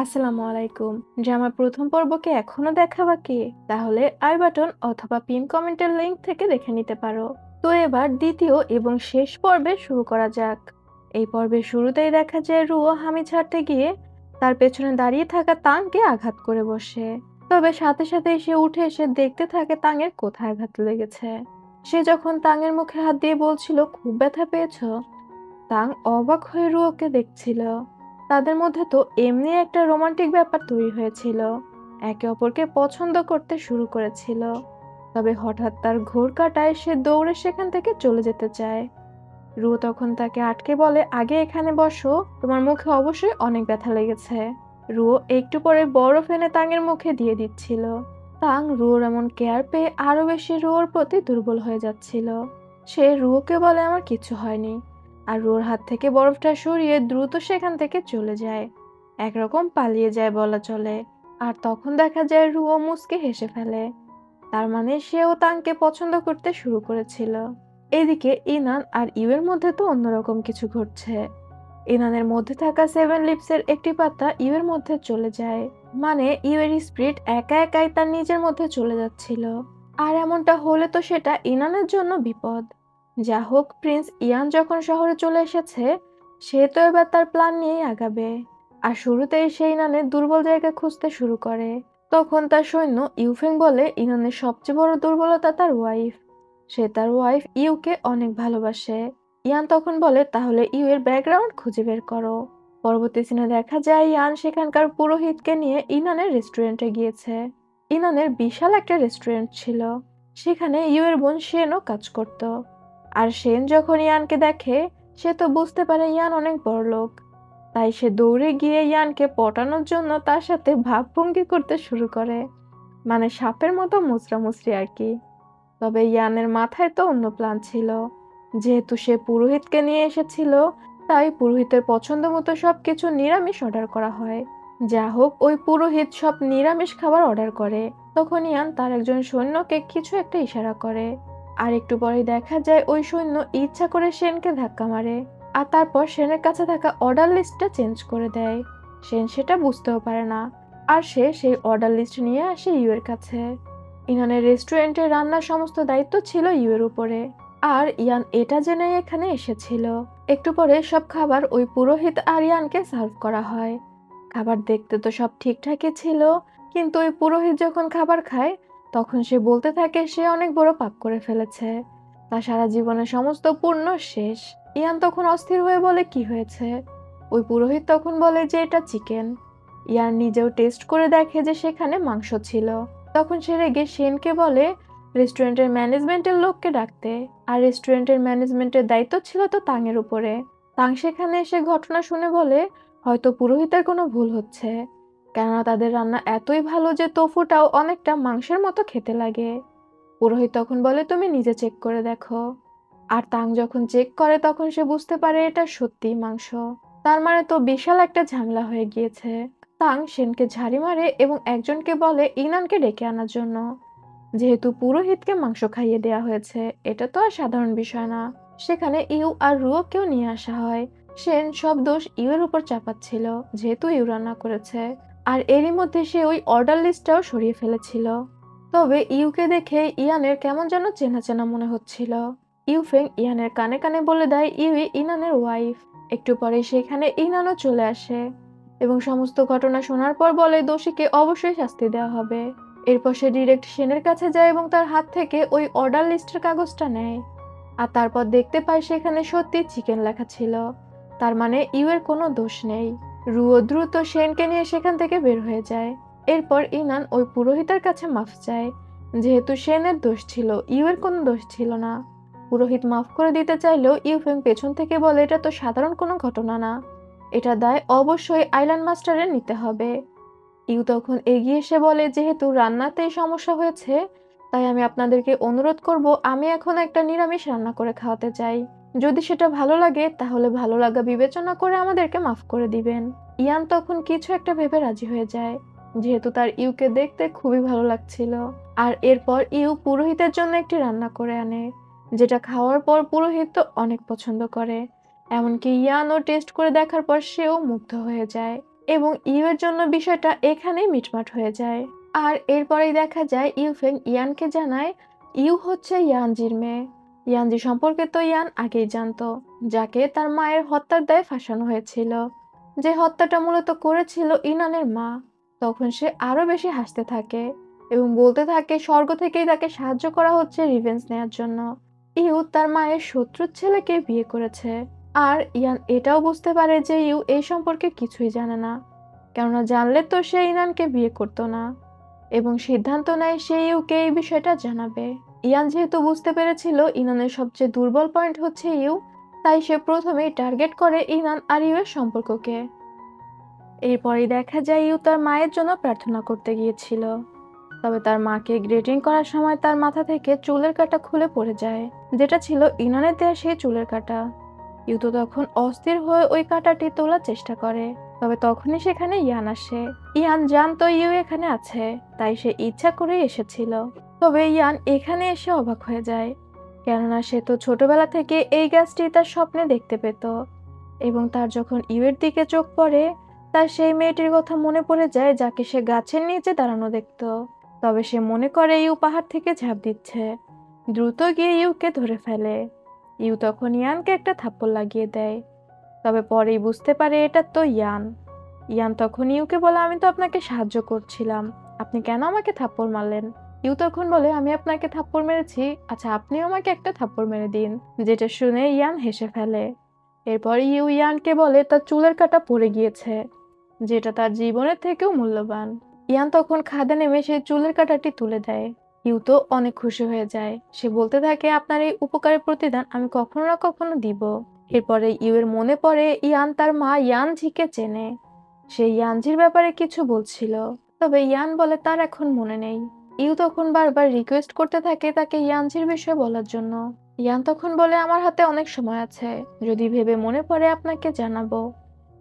আসসালামু আলাইকুম। ড্রামার প্রথম পর্ব কি এখনো দেখা বাকি? তাহলে আই বাটন অথবা পিন কমেন্টের লিংক থেকে দেখে নিতে পারো। তো এবার দ্বিতীয় এবং শেষ পর্বে শুরু করা যাক। এই পর্বের শুরুতেই দেখা যায় রুও হামি ছাড়তে গিয়ে তার পেছনে দাঁড়িয়ে থাকা তাংকে আঘাত করে বসে। তবে সাথে সাথে সে উঠে এসে দেখতে থাকে তাঙের কোথায় আঘাত লেগেছে। সে যখন তাঙের মুখে হাত দিয়ে বলছিল খুব ব্যথা পেয়েছো, তাং অবাক হয়ে রুওকে দেখছিল। তাদের মধ্যে তো এমনি একটা রোমান্টিক ব্যাপার তৈরি হয়েছিল, একে অপরকে পছন্দ করতে শুরু করেছিল। তবে হঠাৎ তার ঘোর কাটায় সে দৌড়ে সেখান থেকে চলে যেতে চায়। রুও তখন তাকে আটকে বলে, আগে এখানে বসো, তোমার মুখে অবশ্যই অনেক ব্যথা লেগেছে। রুও একটু পরে বরফ এনে তাঙের মুখে দিয়ে দিচ্ছিল। তাং রুওর এমন কেয়ার পেয়ে আরো বেশি রুওর প্রতি দুর্বল হয়ে যাচ্ছিল। সে রুওকে বলে আমার কিছু হয়নি, আর রুওর হাত থেকে বরফটা সরিয়ে দ্রুত সেখান থেকে চলে যায়। একরকম পালিয়ে যায় বলা চলে। আর তখন দেখা যায় রুও মুচকে হেসে ফেলে। তার মানে সেও তাংকে পছন্দ করতে শুরু করেছিল। এদিকে ইনান আর ইউয়ের মধ্যে তো অন্যরকম কিছু ঘটছে। ইনানের মধ্যে থাকা সেভেন লিপসের একটি পাতা ইউয়ের মধ্যে চলে যায়। মানে ইউয়ের স্পিরিট একা একাই তার নিজের মধ্যে চলে যাচ্ছিল। আর এমনটা হলে তো সেটা ইনানের জন্য বিপদ। যা হোক, প্রিন্স ইয়ান যখন শহরে চলে এসেছে, সে তো এবার তার প্ল্যান নিয়েই আগাবে। আর শুরুতেই সে ইনানের দুর্বল জায়গা খুঁজতে শুরু করে। তখন তার সৈন্য ইউফেং বলে ইনানের সবচেয়ে বড় দুর্বলতা তার ওয়াইফ। সে তার ওয়াইফ ইউকে অনেক ভালোবাসে। ইয়ান তখন বলে, তাহলে ইউ এর ব্যাকগ্রাউন্ড খুঁজে বের করো। পরবর্তী সিনে দেখা যায় ইয়ান সেখানকার পুরোহিতকে নিয়ে ইনানের রেস্টুরেন্টে গিয়েছে। ইনানের বিশাল একটা রেস্টুরেন্ট ছিল। সেখানে ইউ এর বোন শেনও কাজ করত। আর শেন যখন ইয়ানকে দেখে, সে তো বুঝতে পারে ইয়ান অনেক বড়লোক। তাই সে দৌড়ে গিয়ে ইয়ানকে পটানোর জন্য তার সাথে ভাবভঙ্গি করতে শুরু করে। মানে সাপের মতো মুচড়ামুচড়ি আর কি। তবে ইয়ানের মাথায় তো অন্য প্ল্যান ছিল। যেহেতু সে পুরোহিতকে নিয়ে এসেছিল, তাই পুরোহিতের পছন্দ মতো সবকিছু নিরামিষ অর্ডার করা হয়। যা হোক, ওই পুরোহিত সব নিরামিষ খাবার অর্ডার করে। তখন ইয়ান তার একজন সৈন্যকে কিছু একটা ইশারা করে। আর একটু পরেই দেখা যায় ওই সৈন্য ইচ্ছা করে সেনকে ধাক্কা মারে। আর তারপর সেনের কাছে থাকা অর্ডার লিস্টটা চেঞ্জ করে দেয়। সেন সেটা বুঝতেও পারে না। আর সে সেই অর্ডার লিস্ট নিয়ে আসে ইউয়ের কাছে। ইনানের রেস্টুরেন্টে রান্নার সমস্ত দায়িত্ব ছিল ইউয়ের উপরে। আর ইয়ান এটা জেনে এখানে এসেছিল। একটু পরে সব খাবার ওই পুরোহিত আর ইয়ানকে সার্ভ করা হয়। খাবার দেখতে তো সব ঠিকঠাকই ছিল, কিন্তু ওই পুরোহিত যখন খাবার খায়, তখন সে বলতে থাকে সে অনেক বড় পাপ করে ফেলেছে। তার সারা জীবনের সমস্ত পুণ্য শেষ। ইয়ান তখন অস্থির হয়ে বলে, কি হয়েছে? ওই পুরোহিত তখন বলে যে এটা চিকেন। ইয়ান নিজেও টেস্ট করে দেখে যে সেখানে মাংস ছিল। তখন সে রেগে সেনকে বলে রেস্টুরেন্টের ম্যানেজমেন্টের লোককে ডাকতে। আর রেস্টুরেন্টের ম্যানেজমেন্টের দায়িত্ব ছিল তো তাঙের উপরে। তাং সেখানে এসে ঘটনা শুনে বলে, হয়তো পুরোহিতের কোনো ভুল হচ্ছে, কেননা তাদের রান্না এতই ভালো যে তোফুটাও অনেকটা মাংসের মতো খেতে লাগে। পুরোহিত তখন বলে, তুমি নিজে চেক করে দেখো। আর তাং যখন চেক করে, তখন সে বুঝতে পারে এটা সত্যিই মাংস। তার মানে তো বিশাল একটা ঝামেলা হয়ে গিয়েছে। তাং সেনকে ঝাড়ি মারে এবং একজনকে বলে ইনানকে ডেকে আনার জন্য। যেহেতু পুরোহিতকে মাংস খাইয়ে দেয়া হয়েছে, এটা তো আর সাধারণ বিষয় না। সেখানে ইউ আর রুওকেও নিয়ে আসা হয়। সেন সব দোষ ইউর উপর চাপাচ্ছিল, যেহেতু ইউ রান্না করেছে। আর এরই মধ্যে সে ওই অর্ডার লিস্টটাও সরিয়ে ফেলেছিল। তবে ইউকে দেখে ইয়ানের কেমন যেন চেনা চেনা মনে হচ্ছিল। ইউফেং ইয়ানের কানে কানে বলে দেয় ইউই ইনানের ওয়াইফ। একটু পরে সেখানে ইনানও চলে আসে এবং সমস্ত ঘটনা শোনার পর বলে দোষীকে অবশ্যই শাস্তি দেওয়া হবে। এরপর সে ডিরেক্ট সেনের কাছে যায় এবং তার হাত থেকে ওই অর্ডার লিস্টের কাগজটা নেয়। আর তারপর দেখতে পায় সেখানে সত্যি চিকেন লেখা ছিল। তার মানে ইউয়ের কোনো দোষ নেই। রুও দ্রুত সেনকে নিয়ে সেখান থেকে বের হয়ে যায়। এরপর ইনান ওই পুরোহিতের কাছে মাফ চায়, যেহেতু সেনের দোষ ছিল, ইউয়ের কোনো দোষ ছিল না। পুরোহিত মাফ করে দিতে চাইলেও ইউফেং পেছন থেকে বলে এটা তো সাধারণ কোনো ঘটনা না, এটা দায় অবশ্যই আইল্যান্ড মাস্টারের নিতে হবে। ইউ তখন এগিয়ে এসে বলে, যেহেতু রান্নাতেই সমস্যা হয়েছে, তাই আমি আপনাদেরকে অনুরোধ করব, আমি এখন একটা নিরামিষ রান্না করে খাওয়াতে চাই। যদি সেটা ভালো লাগে তাহলে ভালো লাগা বিবেচনা করে আমাদেরকে মাফ করে দিবেন। ইয়ান তখন কিছু একটা ভেবে রাজি হয়ে যায়, যেহেতু তার ইউকে দেখতে খুবই ভালো লাগছিল। আর এরপর ইউ পুরোহিতের জন্য একটি রান্না করে আনে, যেটা খাওয়ার পর পুরোহিত তো অনেক পছন্দ করে। এমনকি ইয়ানও টেস্ট করে দেখার পর সেও মুগ্ধ হয়ে যায়। এবং ইউয়ের জন্য বিষয়টা এখানেই মিটমাট হয়ে যায়। আর এরপরেই দেখা যায় ইউফেং ইয়ানকে জানায় ইউ হচ্ছে ইয়ানজির মেয়ে। ইয়ানজি সম্পর্কে তো ইয়ান আগেই জানতো, যাকে তার মায়ের হত্যার দায়ে ফাঁসানো হয়েছিল, যে হত্যাটা মূলত করেছিল ইনানের মা। তখন সে আরো বেশি হাসতে থাকে এবং বলতে থাকে স্বর্গ থেকেই তাকে সাহায্য করা হচ্ছে রিভেঞ্জ নেয়ার জন্য। ইউ তার মায়ের শত্রুর ছেলেকে বিয়ে করেছে। আর ইয়ান এটাও বুঝতে পারে যে ইউ এই সম্পর্কে কিছুই জানে না, কেননা জানলে তো সে ইনানকে বিয়ে করতো না, এবং সিদ্ধান্ত নেয় সে ইউকে এই বিষয়টা জানাবে। ইয়ান যেহেতু বুঝতে পেরেছিল ইনানের সবচেয়ে দুর্বল পয়েন্ট হচ্ছে ইউ, তাই সে প্রথমেই টার্গেট করে ইনান আর ইউ এর সম্পর্ককে। এরপরই দেখা যায় ইউ তার মায়ের জন্য প্রার্থনা করতে গিয়েছিল, তবে তার মাকে গ্রেটিং করার সময় তার মাথা থেকে চুলের কাঁটা খুলে পড়ে যায়, যেটা ছিল ইনানের দেয়া সেই চুলের কাঁটা। ইউ তো তখন অস্থির হয়ে ওই কাঁটাটি তোলার চেষ্টা করে, তবে তখনই সেখানে ইয়ান আসে। ইয়ান জানতো ইউ এখানে আছে, তাই সে ইচ্ছা করেই এসেছিল। তবে ইয়ান এখানে এসে অবাক হয়ে যায়, কেননা সে তো ছোটবেলা থেকে এই গাছটি তার স্বপ্নে দেখতে পেত, এবং তার যখন ইউয়ের দিকে চোখ পড়ে তার সেই মেয়েটির কথা মনে পড়ে যায় যাকে সে গাছের নিচে দাঁড়ানো দেখত। তবে সে মনে করে ইউ পাহাড় থেকে ঝাঁপ দিচ্ছে, দ্রুত গিয়ে ইউকে ধরে ফেলে। ইউ তখন ইয়ানকে একটা থাপ্পড় লাগিয়ে দেয়, তবে পরেই বুঝতে পারে এটা তো ইয়ান। ইয়ান তখন ইউকে বলে আমি তো আপনাকে সাহায্য করছিলাম, আপনি কেন আমাকে থাপ্পড় মারলেন? ইউ তখন বলে আমি আপনাকে থাপ্পড় মেরেছি, আচ্ছা আপনিও আমাকে একটা থাপ্পড় মেরে দিন। যেটা শুনে ইয়ান হেসে ফেলে। এরপর ইউ ইয়ানকে বলে তার চুলের কাঁটা পড়ে গিয়েছে, যেটা তার জীবনের থেকেও মূল্যবান। ইয়ান তখন খাদে নেমে সেই চুলের কাঁটাটি তুলে দেয়। ইউ তো অনেক খুশি হয়ে যায়, সে বলতে থাকে আপনার এই উপকারের প্রতিদান আমি কখনো না কখনো দিব। এরপরে ইউ এর মনে পড়ে ইয়ান তার মা ইয়ানঝিকে চেনে, সে ইয়ানঝির ব্যাপারে কিছু বলছিল, তবে ইয়ান বলে তার এখন মনে নেই। ইউ তখন বারবার রিকোয়েস্ট করতে থাকে তাকে ইয়ানঝির বিষয়ে বলার জন্য। ইয়ান তখন বলে আমার হাতে অনেক সময় আছে, যদি ভেবে মনে পড়ে আপনাকে জানাবো।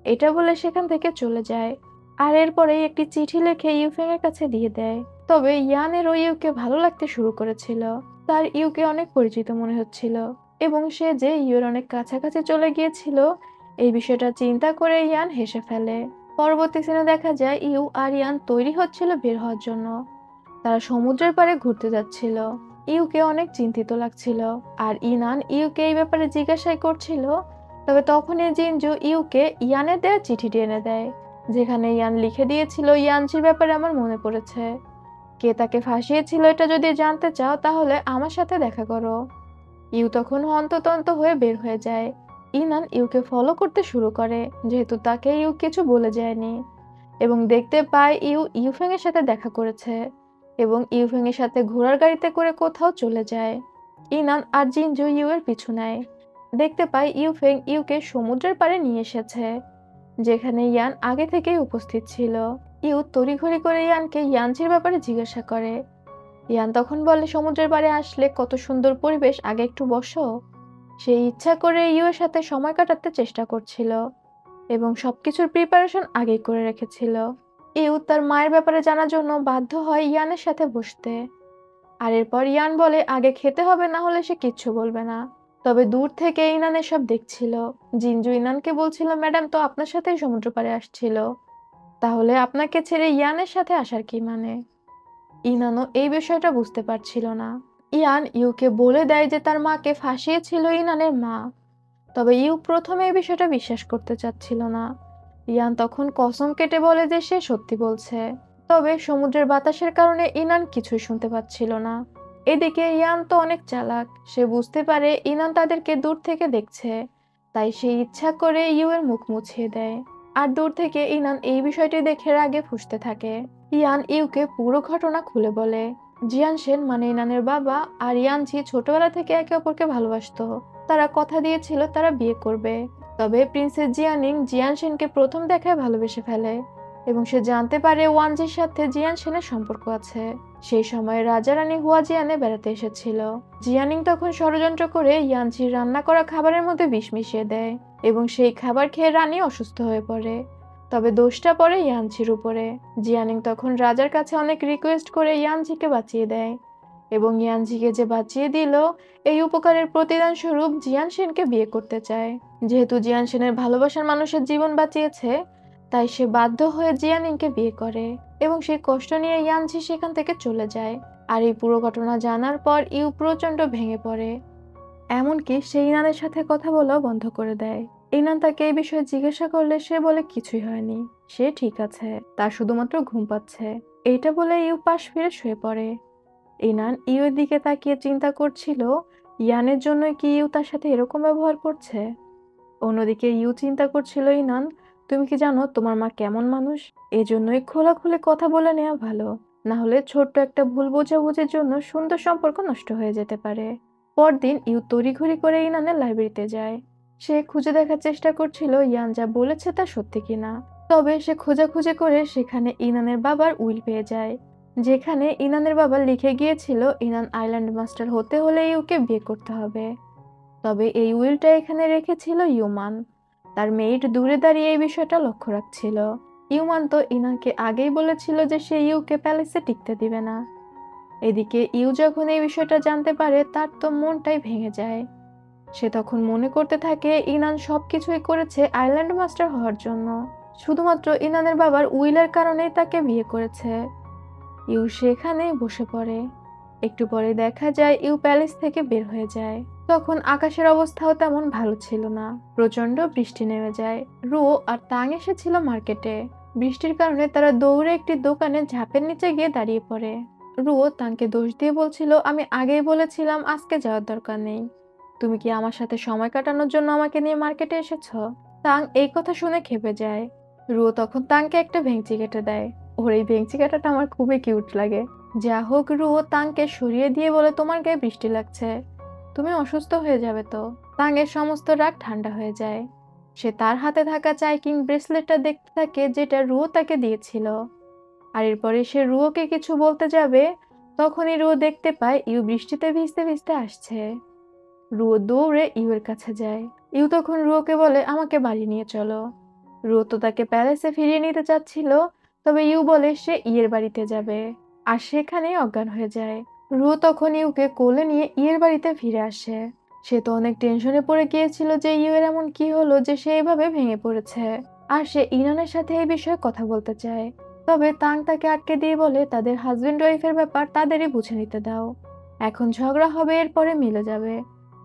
এটা বলে সেখান থেকে চলে যায়, আর এরপরেই একটি চিঠি লিখে ইউফেং এর কাছে দিয়ে দেয়। তবে ইয়ানেরও ইউকে ভালো লাগতে শুরু করেছিল, তার ইউকে অনেক পরিচিত মনে হচ্ছিল, এবং সে যে ইউর অনেক কাছাকাছি চলে গিয়েছিল এই বিষয়টা চিন্তা করে ইয়ান হেসে ফেলে। পরবর্তী সিনে দেখা যায় ইউ আর ইয়ান তৈরি হচ্ছিল বের হওয়ার জন্য। তারা সমুদ্রের পাড়ে ঘুরতে যাচ্ছিল। ইউকে অনেক চিন্তিত লাগছিল, আর ইনান ইউকে এই ব্যাপারে জিজ্ঞাসাই করছিল। তবে তখনই জিনজু ইউকে ইয়ানের দেয়া চিঠিটি এনে দেয়, যেখানে ইয়ান লিখে দিয়েছিল ইয়ানজির ব্যাপারে আমার মনে পড়েছে, কে তাকে ফাঁসিয়েছিল এটা যদি জানতে চাও তাহলে আমার সাথে দেখা করো। ইউ তখন হন্ততন্ত হয়ে বের হয়ে যায়। ইনান ইউকে ফলো করতে শুরু করে, যেহেতু তাকে ইউ কিছু বলে যায়নি, এবং দেখতে পায় ইউ ইউফেং এর সাথে দেখা করেছে এবং ইউফেং এর সাথে ঘোড়ার গাড়িতে করে কোথাও চলে যায়। ইনান আর জিনজু ইউ এর পিছু নেয়। দেখতে পায় ইউফেং ইউকে সমুদ্রের পাড়ে নিয়ে এসেছে, যেখানে ইয়ান আগে থেকেই উপস্থিত ছিল। ইউ তড়িঘড়ি করে ইয়ানকে ইয়ানজির ব্যাপারে জিজ্ঞাসা করে। ইয়ান তখন বলে সমুদ্রের পাড়ে আসলে কত সুন্দর পরিবেশ, আগে একটু বসো। সে ইচ্ছা করে ইউ এর সাথে সময় কাটাতে চেষ্টা করছিল এবং সবকিছুর প্রিপারেশন আগেই করে রেখেছিল। ইউ তার মায়ের ব্যাপারে জানার জন্য বাধ্য হয় ইয়ানের সাথে বসতে, আর এরপর ইয়ান বলে আগে খেতে হবে, না হলে সে কিচ্ছু বলবে না। তবে দূর থেকে ইনান এসব দেখছিল। জিনজু ইনানকে বলছিল ম্যাডাম তো আপনার সাথেই সমুদ্র পাড়ে আসছিল, তাহলে আপনাকে ছেড়ে ইয়ানের সাথে আসার কি মানে? ইনানও এই বিষয়টা বুঝতে পারছিল না। ইয়ান ইউকে বলে দেয় যে তার মাকে ফাঁসিয়েছিল ইনানের মা, তবে ইউ প্রথমে এই বিষয়টা বিশ্বাস করতে চাচ্ছিল না। ইয়ান তখন কসম কেটে বলে যে সে সত্যি বলছে, তবে সমুদ্রের বাতাসের কারণে ইনান কিছুই শুনতে পাচ্ছিল না। এদিকে ইয়ান তো অনেক চালাক, সে বুঝতে পারে ইনান তাদেরকে দূর থেকে দেখছে, তাই সে ইচ্ছা করে ইউ এর মুখ মুছিয়ে দেয়, আর দূর থেকে ইনান এই বিষয়টি দেখে রাগে ফুঁসতে থাকে। ইয়ান ইউকে পুরো ঘটনা খুলে বলে। জিয়ানশেন মানে ইনানের বাবা আর ইয়ানঝি ছোটবেলা থেকে একে অপরকে ভালোবাসতো, তারা কথা দিয়েছিল তারা বিয়ে করবে। তবে প্রিন্সেস জিয়ানিং জিয়ানশেনকে প্রথম দেখায় ভালোবেসে ফেলে এবং সে জানতে পারে ওয়ানজির সাথে জিয়ানশেনের সম্পর্ক আছে। সেই সময় রাজা রানী হুয়াজিয়ানে বেড়াতে এসেছিল। জিয়ানিং তখন ষড়যন্ত্র করে ইয়ানঝির রান্না করা খাবারের মধ্যে বিষ মিশিয়ে দেয় এবং সেই খাবার খেয়ে রানী অসুস্থ হয়ে পড়ে। তবে দোষটা পড়ে ইয়ানঝির উপরে। জিয়ানিং তখন রাজার কাছে অনেক রিকোয়েস্ট করে ইয়ানঝিকে বাঁচিয়ে দেয় এবং ইয়ানঝিকে যে বাঁচিয়ে দিল এই উপকারের প্রতিদান স্বরূপ জিয়ানশেনকে বিয়ে করতে চায়। যেহেতু জিয়ানশেনের ভালোবাসার মানুষের জীবন বাঁচিয়েছে, তাই সে বাধ্য হয়ে জিয়ানিংকে বিয়ে করে এবং সেই কষ্ট নিয়ে ইয়ানঝি সেখান থেকে চলে যায়। আর এই পুরো ঘটনা জানার পর ইউ প্রচন্ড ভেঙে পড়ে, এমনকি সে ইনানের সাথে কথা বলাও বন্ধ করে দেয়। ইনান তাকে এই বিষয়ে জিজ্ঞাসা করলে সে বলে কিছুই হয়নি, সে ঠিক আছে, তার শুধুমাত্র ঘুম পাচ্ছে। এইটা বলে ইউ পাশ ফিরে শুয়ে পড়ে। ইনান ইউর দিকে তাকিয়ে চিন্তা করছিল ইয়ানের জন্য কি ইউ তার সাথে এরকম ব্যবহার করছে। অন্যদিকে ইউ চিন্তা করছিল, ইনান তুমি কি জানো তোমার মা কেমন মানুষ? এজন্যই খোলাখুলি কথা বলে নেওয়া ভালো, না হলে ছোট্ট একটা ভুল বোঝাবুঝির জন্য সুন্দর সম্পর্ক নষ্ট হয়ে যেতে পারে। পরদিন ইউ তড়িঘড়ি করে ইনানের লাইব্রেরিতে যায়। সে খুঁজে দেখার চেষ্টা করছিল ইয়ান যা বলেছে তা সত্যি কিনা। তবে সে খোঁজাখুঁজি করে সেখানে ইনানের বাবার উইল পেয়ে যায়, যেখানে ইনানের বাবা লিখে গিয়েছিল ইনান আইল্যান্ড মাস্টার হতে হলে ইউকে বিয়ে করতে হবে। তবে এই উইলটা এখানে রেখেছিল ইউমান। তার মেয়ের দূরে দাঁড়িয়ে এই বিষয়টা লক্ষ্য রাখছিল। ইউমান তো ইনানকে আগেই বলেছিল যে সে ইউকে প্যালেসে টিকতে দিবে না। এদিকে ইউ যখন এই বিষয়টা জানতে পারে তার তো মনটাই ভেঙে যায়। সে তখন মনে করতে থাকে ইনান সবকিছুই করেছে আইল্যান্ড মাস্টার হওয়ার জন্য, শুধুমাত্র ইনানের বাবার উইলের কারণেই তাকে বিয়ে করেছে। ইউ সেখানে বসে পড়ে। একটু পরে দেখা যায় ইউ প্যালেস থেকে বের হয়ে যায়। তখন আকাশের অবস্থাও তেমন ভালো ছিল না, প্রচন্ড বৃষ্টি নেমে যায়। রুও আর তাং এসেছিল মার্কেটে। বৃষ্টির কারণে তারা দৌড়ে একটি দোকানে ঝাঁপের নিচে গিয়ে দাঁড়িয়ে পড়ে। রুও তাংকে দোষ দিয়ে বলছিল, আমি আগেই বলেছিলাম আজকে যাওয়ার দরকার নেই, তুমি কি আমার সাথে সময় কাটানোর জন্য আমাকে নিয়ে মার্কেটে এসেছো? তাং এই কথা শুনে ক্ষেপে যায়। রুও তখন তাংকে একটা ভেঙচি কেটে দেয়। ওর এই ভেঙচি কাটাটা আমার খুবই কিউট লাগে। যা হোক, রুও তাংকে সরিয়ে দিয়ে বলে তোমার গায়ে বৃষ্টি লাগছে, তুমি অসুস্থ হয়ে যাবে তো। তাংয়ের সমস্ত রাগ ঠান্ডা হয়ে যায়। সে তার হাতে থাকা চাইকিং ব্রেসলেটটা দেখতে থাকে যেটা রুও তাকে দিয়েছিল। আর এরপরে সে রুওকে কিছু বলতে যাবে, তখনই রুও দেখতে পায় ইউ বৃষ্টিতে ভিজতে ভিজতে আসছে। রুও দৌড়ে ইউর কাছে যায়। ইউ তখন রুওকে বলে আমাকে বাড়ি নিয়ে চলো। রুও তো তাকে প্যালেসে ফিরিয়ে নিতে চাচ্ছিল, তবে ইউ বলে সে ইয়ের বাড়িতে যাবে, আর সেখানেই অজ্ঞান হয়ে যায়। রুও তখন ইউকে কোলে নিয়ে ইয়ের বাড়িতে ফিরে আসে। সে তো অনেক টেনশনে পড়ে গিয়েছিল যে ইউয়ের এমন কি হলো যে সে এভাবে ভেঙে পড়েছে, আর সে ইনানের সাথে এই বিষয়ে কথা বলতে চায়। তবে তাং তাকে আটকে দিয়ে বলে তাদের হাজবেন্ড ওয়াইফের ব্যাপার তাদেরই বুঝে নিতে দাও, এখন ঝগড়া হবে এরপরে মিলে যাবে,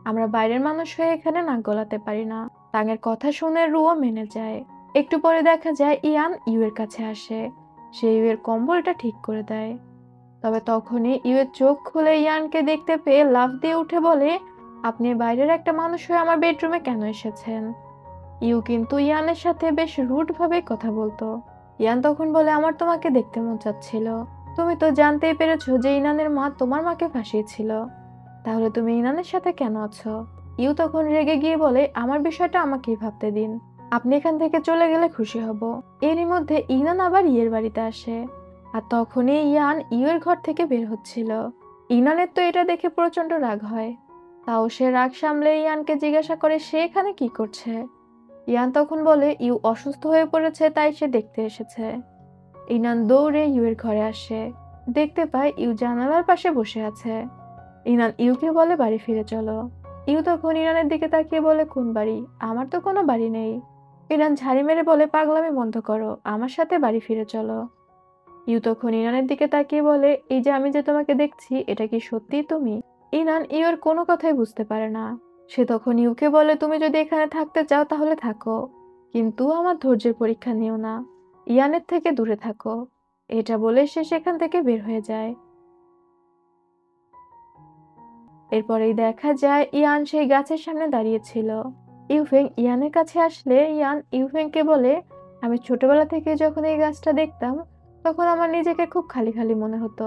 আমরা বাইরের মানুষ হয়ে এখানে নাক গলাতে পারি না। তাঙের কথা শুনে রুও মেনে যায়। একটু পরে দেখা যায় ইয়ান ইউয়ের কাছে আসে। সে ইউয়ের কম্বলটা ঠিক করে দেয়। তবে তখনই ইউয়ের চোখ খুলে ইয়ানকে দেখতে পেয়ে লাফ দিয়ে উঠে বলে, আপনি বাইরের একটা মানুষ হয়ে আমার বেডরুমে কেন এসেছেন? ইউ কিন্তু ইয়ানের সাথে বেশ রুড ভাবে কথা বলতো। ইয়ান তখন বলে, আমার তোমাকে দেখতে মন চাচ্ছিল, তুমি তো জানতেই পেরেছো যে ইনানের মা তোমার মাকে ফাঁসিয়েছিল, তাহলে তুমি ইনানের সাথে কেন আছো? ইউ তখন রেগে গিয়ে বলে, আমার বিষয়টা আমাকেই ভাবতে দিন, আপনি এখান থেকে চলে গেলে খুশি হব। এরই মধ্যে ইনান আবার ইয়ের বাড়িতে আসে, আর তখনই ইয়ান ইউয়ের ঘর থেকে বের হচ্ছিল। ইনানের তো এটা দেখে প্রচন্ড রাগ হয়, তাও সে রাগ সামলে ইয়ানকে জিজ্ঞাসা করে সে এখানে কি করছে। ইয়ান তখন বলে ইউ অসুস্থ হয়ে পড়েছে তাই সে দেখতে এসেছে। ইনান দৌড়ে ইউয়ের ঘরে আসে, দেখতে পায় ইউ জানালার পাশে বসে আছে। ইনান ইউকে বলে বাড়ি ফিরে চলো। ইউ তখন ইনানের দিকে তাকিয়ে বলে, কোন বাড়ি? আমার তো কোনো বাড়ি নেই। ইনান ঝাড়ি মেরে বলে, পাগলামি বন্ধ করো, আমার সাথে বাড়ি ফিরে চলো। ইউ তখন ইনানের দিকে তাকিয়ে বলে, এই যে আমি যে তোমাকে দেখছি এটা কি সত্যিই তুমি? ইনান ইউর কোনো কথাই বুঝতে পারে না। সে তখন ইউকে বলে, তুমি যদি এখানে থাকতে চাও তাহলে থাকো, কিন্তু আমার ধৈর্যের পরীক্ষা নিও না, ইয়ানের থেকে দূরে থাকো। এটা বলে সে সেখান থেকে বের হয়ে যায়। এরপরেই দেখা যায় ইয়ান সেই গাছের সামনে দাঁড়িয়েছিল। ইউফেং ইয়ানের কাছে আসলে ইয়ান ইউফেংকে বলে, আমি ছোটবেলা থেকে যখন এই গাছটা দেখতাম তখন আমার নিজেকে খুব খালি খালি মনে হতো,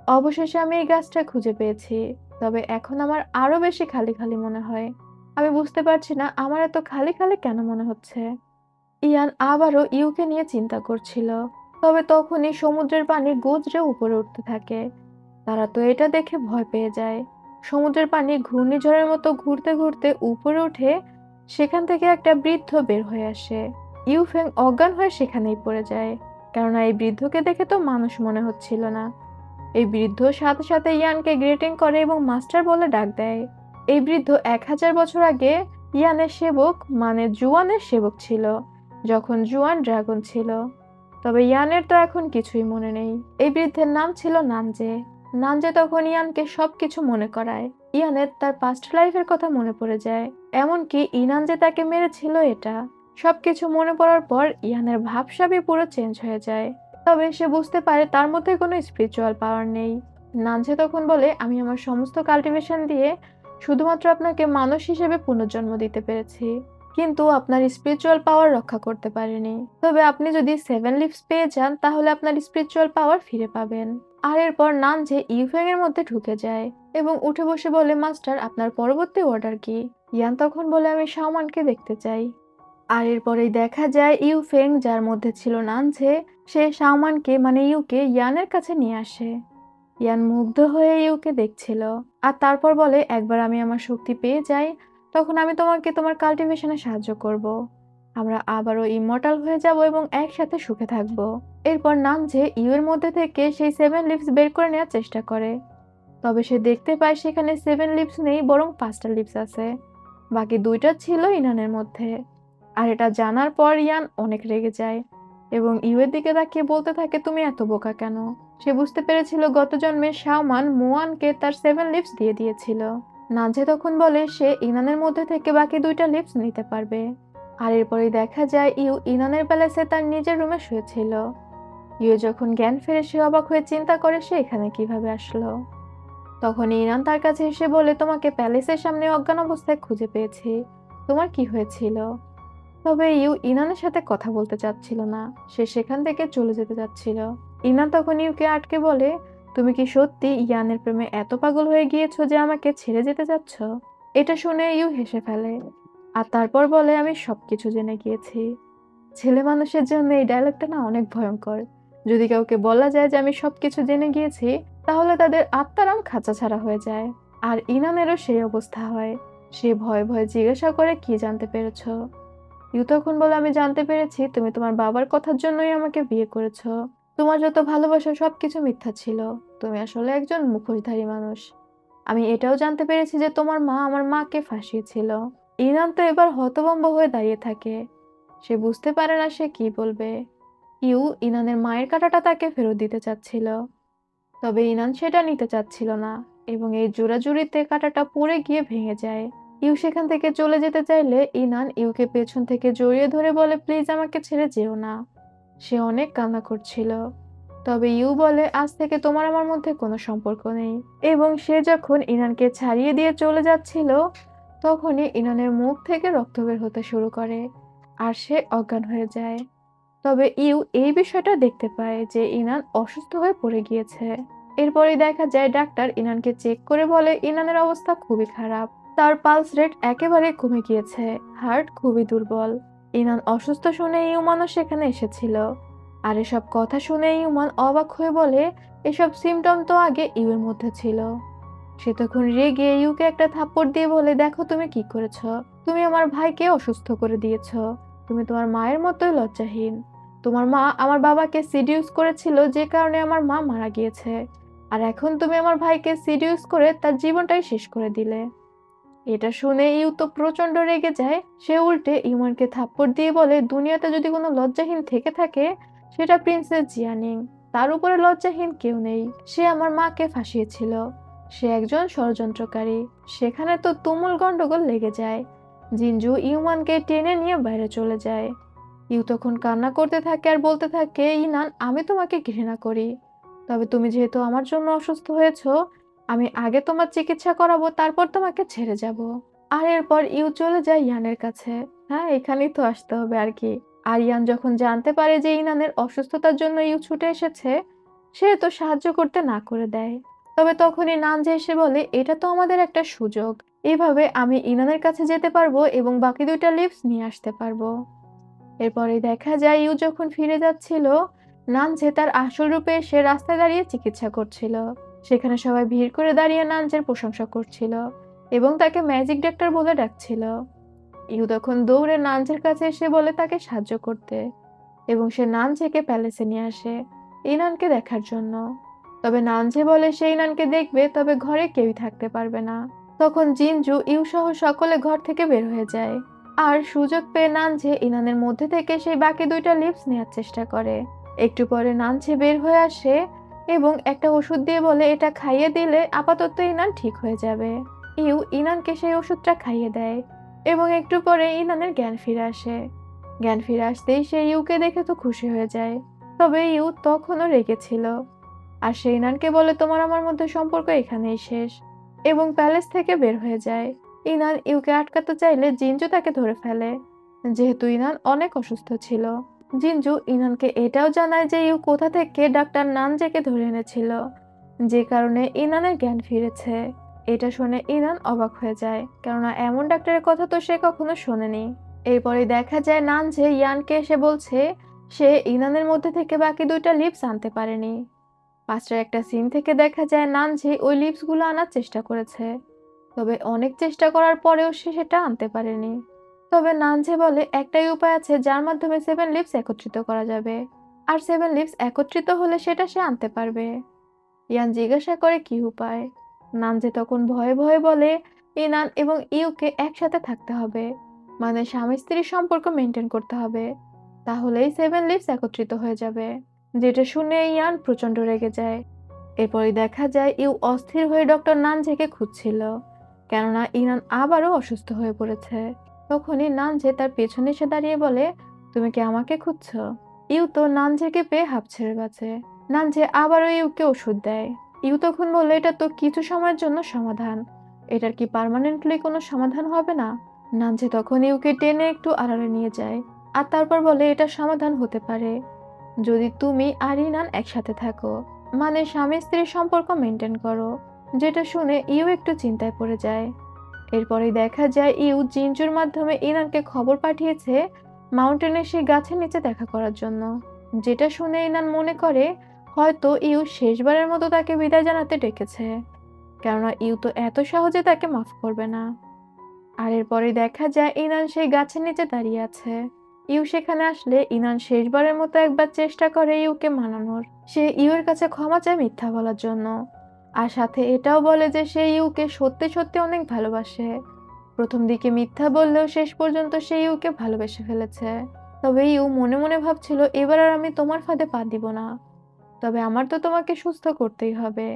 অবশেষে আমি এই গাছটা খুঁজে পেয়েছি, তবে এখন আমার আরো বেশি খালি খালি মনে হয়, আমি বুঝতে পারছি না আমার এত খালি খালি কেন মনে হচ্ছে। ইয়ান আবারও ইউকে নিয়ে চিন্তা করছিল। তবে তখনই সমুদ্রের পানি গজরে উপরে উঠতে থাকে। তারা তো এটা দেখে ভয় পেয়ে যায়। সমুদ্রের পানি ঘূর্ণিঝড়ের মতো ঘুরতে ঘুরতে উপরে উঠে সেখান থেকে একটা বৃদ্ধ বের হয়ে আসে। ইউফেং অজ্ঞান হয়ে সেখানেই পড়ে যায়, কেননা এই বৃদ্ধকে দেখে তো মানুষ মনে হচ্ছিল না। এই বৃদ্ধ সাথে সাথে ইয়ানকে গ্রিটিং করে এবং মাস্টার বলে ডাক দেয়। এই বৃদ্ধ 1000 বছর আগে ইয়ানের সেবক মানে জুয়ানের সেবক ছিল, যখন জুয়ান ড্রাগন ছিল। তবে ইয়ানের তো এখন কিছুই মনে নেই। এই বৃদ্ধের নাম ছিল নানজে। নানজে তখন ইয়ানকে সবকিছু মনে করায়। ইয়ানের তার পাস্ট লাইফের কথা মনে পড়ে যায়, এমনকি ইনান যে তাকে মেরেছিল এটা। সবকিছু মনে পড়ার পর ইয়ানের ভাবসাবই পুরো চেঞ্জ হয়ে যায়। তবে সে বুঝতে পারে তার মধ্যে কোনো স্পিরিচুয়াল পাওয়ার নেই। নানজে তখন বলে, আমি আমার সমস্ত কাল্টিভেশন দিয়ে শুধুমাত্র আপনাকে মানুষ হিসেবে পুনর্জন্ম দিতে পেরেছি, কিন্তু আপনার স্পিরিচুয়াল পাওয়ার রক্ষা করতে পারেনি। তবে আপনি যদি 7 লিভস পেয়ে যান তাহলে আপনার স্পিরিচুয়াল পাওয়ার ফিরে পাবেন। আর এরপর নানজে ইউফেং এর মধ্যে ঢুকে যায় এবং উঠে বসে বলে, মাস্টার আপনার পরবর্তী অর্ডার কি? ইয়ান তখন বলে, আমি শাওমানকে দেখতে চাই। আর এরপরেই দেখা যায় ইউফেং, যার মধ্যে ছিল নানজে, সে শাওমানকে মানে ইউকে ইয়ানের কাছে নিয়ে আসে। ইয়ান মুগ্ধ হয়ে ইউকে দেখছিল আর তারপর বলে, একবার আমি আমার শক্তি পেয়ে যাই তখন আমি তোমাকে তোমার কাল্টিভেশনে সাহায্য করব। আমরা আবারও ইমমর্টাল হয়ে যাব এবং একসাথে সুখে থাকব। এরপর নানজে ইউ এর মধ্যে থেকে সেই 7 লিভস বের করে নেওয়ার চেষ্টা করে। তবে সে দেখতে পায় সেখানে 7 লিভস নেই, বরং 5টা লিভস আছে। বাকি 2টা ছিল ইনানের মধ্যে। আর এটা জানার পর ইয়ান অনেক রেগে যায় এবং ইউ এর দিকে তাকিয়ে বলতে থাকে, তুমি এত বোকা কেন? সে বুঝতে পেরেছিল গত জন্মে শাওমান মুয়ানকে তার 7 লিভস দিয়ে দিয়েছিল। নানজে তখন বলে সে ইনানের মধ্যে থেকে বাকি 2টা লিভস নিতে পারবে। আর এরপরেই দেখা যায় ইউ ইনানের প্যালেসে তার নিজের রুমে শুয়েছিল। ইউ যখন জ্ঞান ফেরে সে অবাক হয়ে চিন্তা করে সে এখানে কিভাবে আসলো। তখন ইনান তার কাছে এসে বলে, তোমাকে প্যালেসের সামনে অজ্ঞান অবস্থায় খুঁজে পেয়েছি, তোমার কি হয়েছিল? তবে ইউ ইনানের সাথে কথা বলতে চাচ্ছিল না, সে সেখান থেকে চলে যেতে চাচ্ছিল। ইনান তখন ইউকে আটকে বলে, তুমি কি সত্যি ইয়ানের প্রেমে এত পাগল হয়ে গিয়েছো যে আমাকে ছেড়ে যেতে চাচ্ছ? এটা শুনে ইউ হেসে ফেলে আর তারপর বলে, আমি সবকিছু জেনে গিয়েছি। ছেলে মানুষের জন্য এই ডায়লগটা না অনেক ভয়ঙ্কর। যদি কাউকে বলা যায় যে আমি সবকিছু জেনে গিয়েছি, তাহলে তাদের আত্মারাম খাঁচা ছাড়া হয়ে যায়। আর ইনানেরও সেই অবস্থা হয়। সে ভয়ে ভয়ে জিজ্ঞাসা করে, কি জানতে পেরেছো? ইউ তখন বলে, আমি জানতে পেরেছি তুমি তোমার বাবার কথার জন্যই আমাকে বিয়ে করেছো। তোমার যত ভালোবাসা সবকিছু মিথ্যা ছিল, তুমি আসলে একজন মুখোশধারী মানুষ। আমি এটাও জানতে পেরেছি যে তোমার মা আমার মাকে ফাঁসিয়েছিল। ইনান তো এবার হতভম্ব হয়ে দাঁড়িয়ে থাকে। সে বুঝতে পারে না সে কি বলবে। ইউ ইনানের মায়ের কাঁটাটা তাকে ফেরত দিতে চাচ্ছিল, তবে ইনান সেটা নিতে চাচ্ছিল না এবং এই জোড়াজুড়িতে কাঁটাটা পড়ে গিয়ে ভেঙে যায়। ইউ সেখান থেকে চলে যেতে চাইলে ইনান ইউকে পেছন থেকে জড়িয়ে ধরে বলে, প্লিজ আমাকে ছেড়ে যেও না। সে অনেক কান্না করছিল। তবে ইউ বলে, আজ থেকে তোমার আমার মধ্যে কোনো সম্পর্ক নেই। এবং সে যখন ইনানকে ছাড়িয়ে দিয়ে চলে যাচ্ছিল তখনই ইনানের মুখ থেকে রক্ত বের হতে শুরু করে আর সে অজ্ঞান হয়ে যায়। তবে ইউ এই বিষয়টা দেখতে পায় যে ইনান অসুস্থ হয়ে পড়ে গিয়েছে। এরপরেই দেখা যায় ডাক্তার ইনানকে চেক করে বলে, ইনানের অবস্থা খুবই খারাপ, তার পালস রেট একেবারে কমে গিয়েছে, হার্ট খুবই দুর্বল। ইনান অসুস্থ শুনে ইউমানও সেখানে এসেছিল। আর এসব কথা শুনে ইউমান অবাক হয়ে বলে, এসব সিমটম তো আগে ইউ এর মধ্যে ছিল। সে তখন রেগে ইউকে একটা থাপ্পড় দিয়ে বলে, দেখো তুমি কি করেছ, তুমি আমার ভাইকে অসুস্থ করে দিয়েছ, তুমি তোমার মায়ের মতোই লজ্জাহীন। তোমার মা আমার বাবাকে সিডিউস করেছিল, যে কারণে আমার মা মারা গিয়েছে, আর এখন তুমি আমার ভাইকে সিডিউস করে তার জীবনটাই শেষ করে দিলে। এটা শুনে ইউ তো প্রচন্ড রেগে যায়। সে উল্টে ইউমানকে থাপ্পড় দিয়ে বলে, দুনিয়াতে যদি কোনো লজ্জাহীন থেকে থাকে সেটা প্রিন্সেস জিয়ানিং, তার উপরে লজ্জাহীন কেউ নেই। সে আমার মাকে ফাঁসিয়েছিল, সে একজন ষড়যন্ত্রকারী। সেখানে তো তুমুল গন্ডগোল লেগে যায়। জিনজু ইউমানকে টেনে নিয়ে বাইরে চলে যায়। ইউ তখন কান্না করতে থাকে আর বলতে থাকে, ইনান আমি তোমাকে ঘৃণা করি, তবে তুমি যেহেতু আমার জন্য অসুস্থ হয়েছো, আমি আগে তোমার চিকিৎসা করাবো, তারপর তোমাকে ছেড়ে যাব। আর এরপর ইউ চলে যায় ইয়ানের কাছে। হ্যাঁ, এখানেই তো আসতে হবে আর কি। আর ইয়ান যখন জানতে পারে যে ইনানের অসুস্থতার জন্য ইউ ছুটে এসেছে, সে তো সাহায্য করতে না করে দেয়। তবে তখনই নানজে এসে বলে, এটা তো আমাদের একটা সুযোগ, এইভাবে আমি ইনানের কাছে যেতে পারবো এবং বাকি 2টা লিভস নিয়ে আসতে পারবো। এরপরে দেখা যায় ইউ যখন ফিরে যাচ্ছিল, নানজে তার আসল রূপে সে রাস্তায় দাঁড়িয়ে চিকিৎসা করছিল। সেখানে সবাই ভিড় করে দাঁড়িয়ে নানজের প্রশংসা করছিল এবং তাকে ম্যাজিক ডাক্তার বলে ডাকছিল। ইউ তখন দৌড়ে নানজের কাছে এসে বলে তাকে সাহায্য করতে এবং সে নানজেকে প্যালেসে নিয়ে আসে ইনানকে দেখার জন্য। তবে নানজে বলে সে ইনানকে দেখবে, তবে ঘরে কেউই থাকতে পারবে না। তখন জিনজু ইউ সহ সকলে ঘর থেকে বের হয়ে যায়। আর সুযোগ পেয়ে নানঝে ইনানের মধ্যে থেকে সেই বাকি 2টা লিপস নেওয়ার চেষ্টা করে। একটু পরে নানঝে বের হয়ে আসে এবং একটা ওষুধ দিয়ে বলে এটা খাইয়ে দিলে আপাতত ইনান ঠিক হয়ে যাবে। ইনানকে সেই ওষুধটা খাইয়ে দেয় এবং একটু পরে ইনানের জ্ঞান ফিরে আসে। জ্ঞান ফিরে আসতেই সে ইউকে দেখে তো খুশি হয়ে যায়, তবে ইউ তখনও রেগেছিল। আর সে ইনানকে বলে তোমার আমার মধ্যে সম্পর্ক এখানেই শেষ, এবং প্যালেস থেকে বের হয়ে যায়। ইনান ইউকে আটকাতে চাইলে জিনজু তাকে ধরে ফেলে, যেহেতু ইনান অনেক অসুস্থ ছিল। জিনজু ইনানকে এটাও জানায় যে ইউ কোথা থেকে ডাক্তার নানজেকে ধরে এনেছিল, যে কারণে ইনানের জ্ঞান ফিরেছে। এটা শুনে ইনান অবাক হয়ে যায়, কেননা এমন ডাক্তারের কথা তো সে কখনো শোনেনি। এরপরে দেখা যায় নানজে ইয়ানকে এসে বলছে সে ইনানের মধ্যে থেকে বাকি 2টা লিপস আনতে পারেনি। পাঁচটার একটা সিন থেকে দেখা যায় নানঝি ওই লিপসগুলো আনার চেষ্টা করেছে, তবে অনেক চেষ্টা করার পরেও সে সেটা আনতে পারেনি। তবে নানঝে বলে একটাই উপায় আছে যার মাধ্যমে 7 লিপস একত্রিত করা যাবে, আর 7 লিপস একত্রিত হলে সেটা সে আনতে পারবে। ইয়ান জিজ্ঞাসা করে কি উপায়। নানঝে তখন ভয়ে ভয়ে বলে ইনান এবং ইউকে একসাথে থাকতে হবে, মানে স্বামী স্ত্রীর সম্পর্ক মেনটেন করতে হবে, তাহলেই 7 লিপস একত্রিত হয়ে যাবে। যেটা শুনে ইয়ান প্রচন্ড রেগে যায়। এরপরে দেখা যায় ইউ অস্থির হয়ে ডক্টর নানঝেকে খুঁজছিল, কেননা ইনান আবারও অসুস্থ হয়ে পড়েছে। তখনই নানঝে তার পেছনে এসে দাঁড়িয়ে বলে তুমি কি আমাকে খুঁজছো? ইউ তো নানঝেকে পেয়ে হাঁপ ছেড়ে বাঁচে। নানঝে আবারও ইউকে ওষুধ দেয়। ইউ তখন বলে এটা তো কিছু সময়ের জন্য সমাধান, এটার কি পার্মানেন্টলি কোনো সমাধান হবে না? নানঝে তখন ইউকে টেনে একটু আড়ালে নিয়ে যায়, আর তারপর বলে এটা সমাধান হতে পারে যদি তুমি আর ইনান একসাথে থাকো, মানে স্বামী স্ত্রীর সম্পর্ক মেনটেন করো। যেটা শুনে ইউ একটু চিন্তায় পড়ে যায়। এরপরে দেখা যায় ইউ জিনজুর মাধ্যমে ইনানকে খবর পাঠিয়েছে মাউন্টেনের সেই গাছের নিচে দেখা করার জন্য। যেটা শুনে ইনান মনে করে হয়তো ইউ শেষবারের মতো তাকে বিদায় জানাতে ডেকেছে, কেননা ইউ তো এত সহজে তাকে মাফ করবে না। আর এরপরে দেখা যায় ইনান সেই গাছের নিচে দাঁড়িয়ে আছে। ইউ সেখানে আসলে ইনান শেষবারের মতো একবার চেষ্টা করে ইউকে মানানোর। সে ইউর কাছে ক্ষমা চায় মিথ্যা বলার জন্য, আর সাথে এটাও বলে যে সে ইউকে সত্যি সত্যি অনেক ভালোবাসে। প্রথম দিকে মিথ্যা বললেও শেষ পর্যন্ত সে ইউকে ভালোবেসে ফেলেছে। তবে ইউ মনে মনে ভাবছিল এবার আর আমি তোমার ফাঁদে পা দিব না, তবে আমার তো তোমাকে সুস্থ করতেই হবে।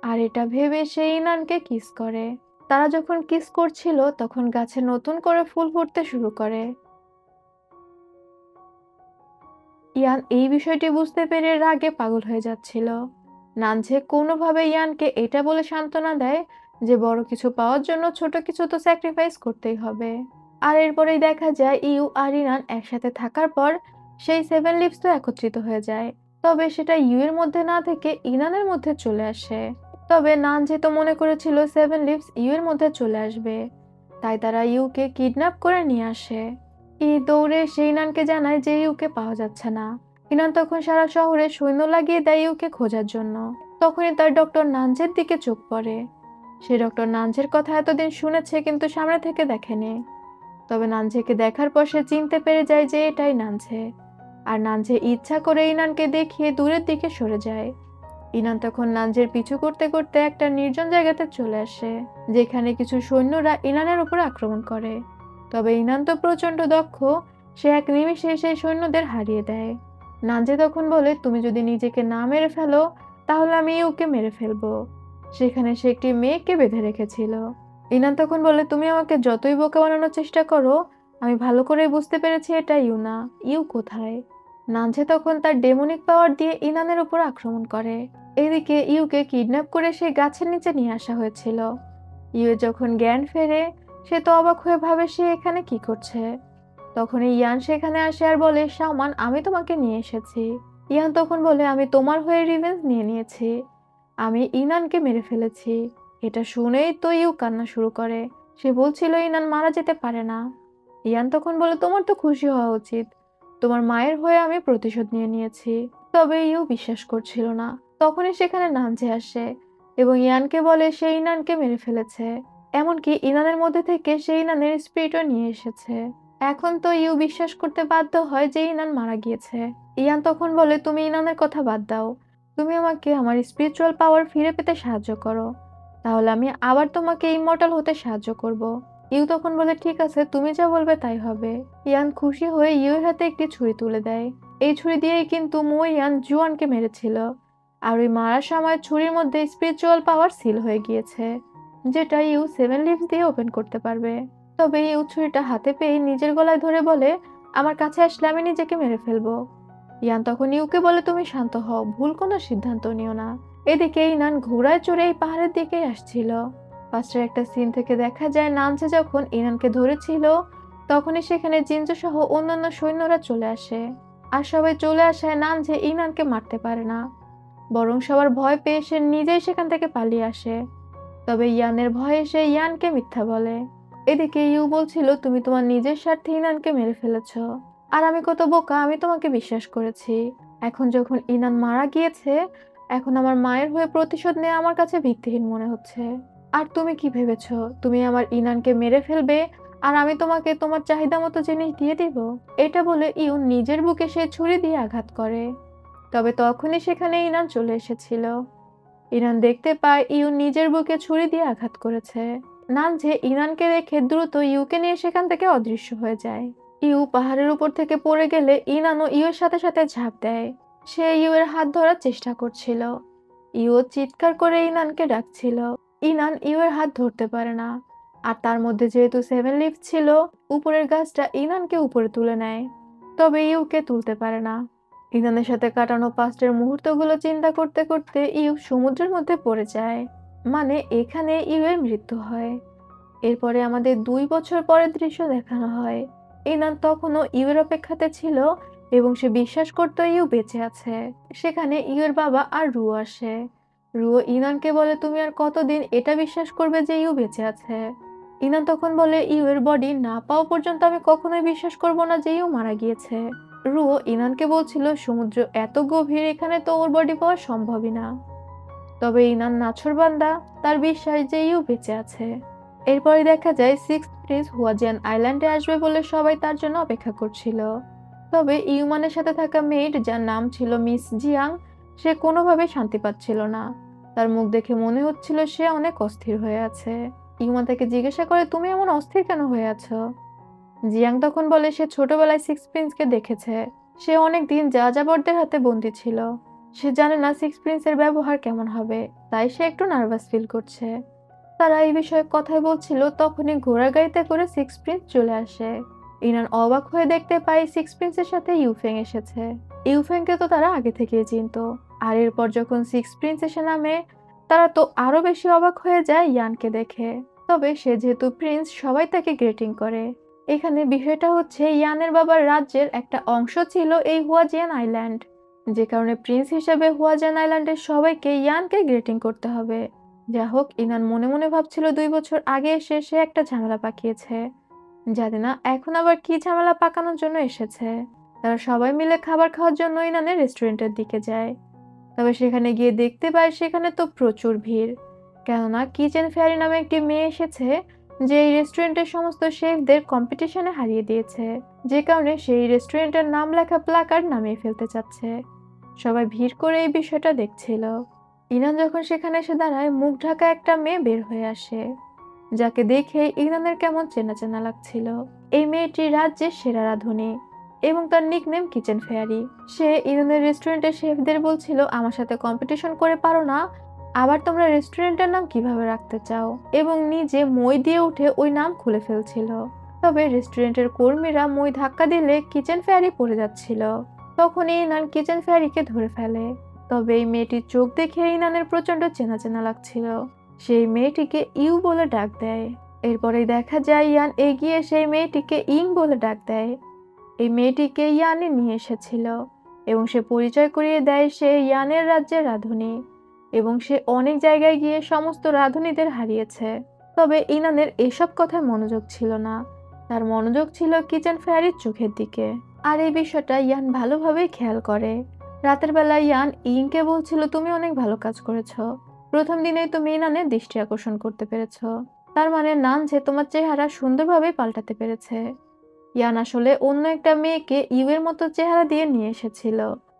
আর এটা ভেবে সে ইনানকে কিস করে। তারা যখন কিস করছিল তখন গাছে নতুন করে ফুল ফুটতে শুরু করে। ইয়ান এই বিষয়টি বুঝতে পেরে রাগে পাগল হয়ে যাচ্ছিল। নানঝে কোনোভাবে ইয়ানকে এটা বলে সান্ত্বনা দেয় যে বড় কিছু পাওয়ার জন্য ছোট কিছু তো স্যাক্রিফাইস করতেই হবে। আর এরপরেই দেখা যায় ইউ আর ইনান একসাথে থাকার পর সেই 7 লিপস তো একত্রিত হয়ে যায়, তবে সেটা ইউ এর মধ্যে না থেকে ইনানের মধ্যে চলে আসে। তবে নানঝে তো মনে করেছিল 7 লিপস ইউ এর মধ্যে চলে আসবে, তাই তারা ইউকে কিডন্যাপ করে নিয়ে আসে। দৌড়ে এসে ইনানকে জানায় যে ইউকে পাওয়া যাচ্ছে না। ইনান তখন সারা শহরে সৈন্য লাগিয়ে দেয় ইউকে খোঁজার জন্য। তখনই তার ডক্টর নানজের দিকে চোখ পড়ে। সে ডক্টর নানজের কথা এতদিন শুনেছে কিন্তু সামনে থেকে দেখেনি। তবে নানঝেকে দেখার পর সে চিনতে পেরে যায় যে এটাই নানঝে। আর নানঝে ইচ্ছা করে ইনানকে দেখিয়ে দূরের দিকে সরে যায়। ইনান তখন নানঝের পিছু করতে করতে একটা নির্জন জায়গাতে চলে আসে, যেখানে কিছু সৈন্যরা ইনানের উপর আক্রমণ করে। তবে ইনান তো প্রচন্ড দক্ষ, সে এক নিমিষে সেই সৈন্যদের হারিয়ে দেয়। নানজে তখন বলে তুমি যদি নিজেকে না মেরে ফেলো তাহলে আমি ইউকে মেরে ফেলবো। সেখানে সে একটি মেয়েকে বেঁধে রেখেছিল। ইনান তখন বলে তুমি আমাকে যতই বোকা বানানোর চেষ্টা করো, আমি ভালো করে বুঝতে পেরেছি এটা ইউ না। ইউ কোথায়? নানজে তখন তার ডেমনিক পাওয়ার দিয়ে ইনানের উপর আক্রমণ করে। এদিকে ইউকে কিডন্যাপ করে সেই গাছের নিচে নিয়ে আসা হয়েছিল। ইউ যখন জ্ঞান ফেরে সে তো অবাক হয়ে ভাবে সে এখানে কি করছে। তখনই ইয়ান সেখানে আসে আর বলে শাওমান আমি তোমাকে নিয়ে এসেছি। ইয়ান তখন বলে আমি তোমার হয়ে রিভেঞ্জ নিয়ে নিয়েছি, আমি ইনানকে মেরে ফেলেছি। এটা শুনেই তো ইউ কান্না শুরু করে। সে বলছিল ইনান মারা যেতে পারে না। ইয়ান তখন বলে তোমার তো খুশি হওয়া উচিত, তোমার মায়ের হয়ে আমি প্রতিশোধ নিয়ে নিয়েছি। তবে ইউ বিশ্বাস করছিল না। তখনই সেখানে নানজে আসে এবং ইয়ানকে বলে সে ইনানকে মেরে ফেলেছে, এমনকি ইনানের মধ্যে থেকে সে ইনানের স্পিরিটও নিয়ে এসেছে। এখন তো ইউ বিশ্বাস করতে বাধ্য হয় যে ইনান মারা গিয়েছে। ইয়ান তখন বলে তুমি ইনানের কথা বাদ দাও, তুমি আমাকে আমার স্পিরিচুয়াল পাওয়ার ফিরে পেতে সাহায্য করো, তাহলে আমি আবার তোমাকে ইমমর্টাল হতে সাহায্য করব। ইউ তখন বলে ঠিক আছে, তুমি যা বলবে তাই হবে। ইয়ান খুশি হয়ে ইউর হাতে একটি ছুরি তুলে দেয়। এই ছুরি দিয়েই কিন্তু মো ইয়ান জুয়ানকে মেরেছিল। আর ওই মারার সময় ছুরির মধ্যে স্পিরিচুয়াল পাওয়ার সিল হয়ে গিয়েছে, যেটা ইউ 7 লিভস দিয়ে ওপেন করতে পারবে। তবে ইউ ছুরিটা হাতে পেয়ে নিজের গলায় ধরে বলে, আমার কাছে আসলে আমি নিজেকে মেরে ফেলবো। ইয়ান তখন ইউকে বলে, তুমি শান্ত হও, ভুল কোনো সিদ্ধান্ত নিও না। এদিকে ইনান ঘোড়ায় চড়ে এই পাহাড়ের দিকেই আসছিল। পাঁচটার একটা সিন থেকে দেখা যায় নানচে যখন ইনানকে ধরেছিল তখনই সেখানে জিনজো সহ অন্যান্য সৈন্যরা চলে আসে। আর সবাই চলে আসায় নানচে ইনানকে মারতে পারে না, বরং সবার ভয় পেয়ে সে নিজেই সেখান থেকে পালিয়ে আসে। তবে ইয়ানের ভয়ে সে ইয়ানকে মিথ্যা বলে। এদিকে ইউ বলছিল, তুমি তোমার নিজের স্বার্থে ইনানকে মেরে ফেলেছ, আর আমি কত বোকা, আমি তোমাকে বিশ্বাস করেছি। এখন যখন ইনান মারা গিয়েছে, এখন আমার মায়ের হয়ে প্রতিশোধ নেওয়া আমার কাছে ভিত্তিহীন মনে হচ্ছে। আর তুমি কি ভেবেছ, তুমি আমার ইনানকে মেরে ফেলবে আর আমি তোমাকে তোমার চাহিদা মতো জিনিস দিয়ে দিব? এটা বলে ইউ নিজের বুকে সে ছুরি দিয়ে আঘাত করে। তবে তখনই সেখানে ইনান চলে এসেছিল। ইনান দেখতে পায় ইউ নিজের বুকে ছুরি দিয়ে আঘাত করেছে। নানঝে ইনানকে দেখে দ্রুত ইউকে নিয়ে সেখান থেকে অদৃশ্য হয়ে যায়। ইউ পাহাড়ের উপর থেকে পড়ে গেলে ইনানও ইউর সাথে সাথে ঝাঁপ দেয়। সে ইউ এর হাত ধরার চেষ্টা করছিল। ইউ চিৎকার করে ইনানকে ডাকছিল। ইনান ইউ এর হাত ধরতে পারে না। আর তার মধ্যে যেহেতু 7 লিভস ছিল, উপরের গাছটা ইনানকে উপরে তুলে নেয়, তবে ইউকে তুলতে পারে না। ইনানের সাথে কাটানো পাস্টের মুহূর্তগুলো চিন্তা করতে করতে ইউ সমুদ্রের মধ্যে পড়ে যায়। মানে এখানে ইউ এর মৃত্যু হয়। এরপরে আমাদের 2 বছর পরের দৃশ্য দেখানো হয়। ইনান তখনও ইউ এর অপেক্ষাতে ছিল এবং সে বিশ্বাস করতো ইউ বেঁচে আছে। সেখানে ইউ এর বাবা আর রুও আসে। রুও ইনানকে বলে, তুমি আর কতদিন এটা বিশ্বাস করবে যে ইউ বেঁচে আছে? ইনান তখন বলে, ইউ এর বডি না পাওয়া পর্যন্ত আমি কখনোই বিশ্বাস করব না যে ইউ মারা গিয়েছে। রুও ইনানকে বলছিল, সমুদ্র এত গভীর, এখানে তো ওর বডি পাওয়া সম্ভবই না। তবে ইনান নাছোড়বান্দা, তার বিশ্বাস যে ইউ বেঁচে আছে। এরপরে দেখা যায় সিক্স প্রিন্স হুয়াজিয়ান আইল্যান্ডে আসবে বলে সবাই তার জন্য অপেক্ষা করছিল। তবে ইউমানের সাথে থাকা মেয়েট, যার নাম ছিল মিস জিয়াং, সে কোনোভাবে শান্তি পাচ্ছিল না। তার মুখ দেখে মনে হচ্ছিল সে অনেক অস্থির হয়ে আছে। ইউমান তাকে জিজ্ঞাসা করে, তুমি এমন অস্থির কেন হয়ে আছো? জিয়াং তখন বলে সে ছোটবেলায় সিক্স প্রিন্সকে দেখেছে। সে অনেকদিন যাযাবরদের হাতে বন্দী ছিল। সে জানে না সিক্স প্রিন্সের ব্যবহার কেমন হবে, তাই সে একটু নার্ভাস ফিল করছে। তারা এই বিষয়ে কথাই বলছিল, তখনই ঘোড়া গাড়িতে করে সিক্স প্রিন্স চলে আসে। ইনান অবাক হয়ে দেখতে পায় সিক্স প্রিন্সের সাথে ইউফেং এসেছে। ইউফেংকে তো তারা আগে থেকেই চিনতো। আর এরপর যখন সিক্স প্রিন্স এসে নামে, তারা তো আরো বেশি অবাক হয়ে যায় ইয়ানকে দেখে। তবে সে যেহেতু প্রিন্স, সবাই তাকে গ্রেটিং করে। এখানে বিষয়টা হচ্ছে, ইয়ানের বাবার রাজ্যের একটা অংশ ছিল এই হুয়াজিয়ান আইল্যান্ড, যে কারণে প্রিন্স হিসেবে হুয়াজিয়ান আইল্যান্ডের সবাইকে ইয়ানকে গ্রেটিং করতে হবে। যা হোক, ইনান মনে মনে ভাবছিল 2 বছর আগে এসে সে একটা ঝামেলা পাকিয়েছে, জানি না এখন আবার কি ঝামেলা পাকানোর জন্য এসেছে। তারা সবাই মিলে খাবার খাওয়ার জন্য ইনানের রেস্টুরেন্টের দিকে যায়। তবে সেখানে গিয়ে দেখতে পায় সেখানে তো প্রচুর ভিড়, কেননা কিচেন ফেয়ারি নামে একটি মেয়ে এসেছে, যে এই রেস্টুরেন্টের সমস্ত শেফদের কম্পিটিশনে হারিয়ে দিয়েছে, যে কারণে সেই রেস্টুরেন্টের নাম লেখা প্ল্যাকার্ড নামিয়ে ফেলতে চাচ্ছে। সবাই ভিড় করে এই বিষয়টা দেখছিল। ইনান যখন সেখানে এসে দাঁড়ায়, মুখ ঢাকা একটা মেয়ে বের হয়ে আসে, যাকে দেখে ইনানের কেমন চেনা চেনা লাগছিল। এই মেয়েটি রাজ্যের সেরা রাঁধুনি এবং তার নিকনেম কিচেন ফেয়ারি। সে ইনানের রেস্টুরেন্টের শেফদের বলছিল, আমার সাথে কম্পিটিশন করে পারো না, আবার তোমরা রেস্টুরেন্টের নাম কিভাবে রাখতে চাও, এবং নিজে মই দিয়ে উঠে ওই নাম খুলে ফেলছিল। তবে রেস্টুরেন্টের কর্মীরা মই ধাক্কা দিলে কিচেন ফেয়ারি পড়ে যাচ্ছিল। তখনই ইনান কিচেন ফেয়ারিকে ধরে ফেলে। তবে এই মেয়েটির চোখ দেখে ইনানের প্রচন্ড চেনা চেনা লাগছিল। সেই মেয়েটিকে ইউ বলে ডাক দেয়। এরপরে দেখা যায় ইয়ান এগিয়ে সেই মেয়েটিকে ইং বলে ডাক দেয়। এই মেয়েটিকে ইয়ানে নিয়ে এসেছিল এবং সে পরিচয় করিয়ে দেয় সে ইয়ানের রাজ্যের রাঁধুনি এবং সে অনেক জায়গায় গিয়ে সমস্ত রাঁধুনিদের হারিয়েছে। তবে ইনানের এসব কথায় মনোযোগ ছিল না, তার মনোযোগ ছিল কিচেন ফেয়ারির চোখের দিকে। আর এই বিষয়টা ইয়ান ভালোভাবেই খেয়াল করে। রাতের বেলা ইয়ান ইংকে বলছিল, তুমি অনেক ভালো কাজ করেছো, প্রথম দিনেই তুমি ইনানের দৃষ্টি আকর্ষণ করতে পেরেছো, তার মানে নান যে তোমার চেহারা সুন্দরভাবে পাল্টাতে পেরেছে। ইয়ান আসলে অন্য একটা মেয়েকে ইউ এর মতো চেহারা দিয়ে নিয়ে এসেছিল।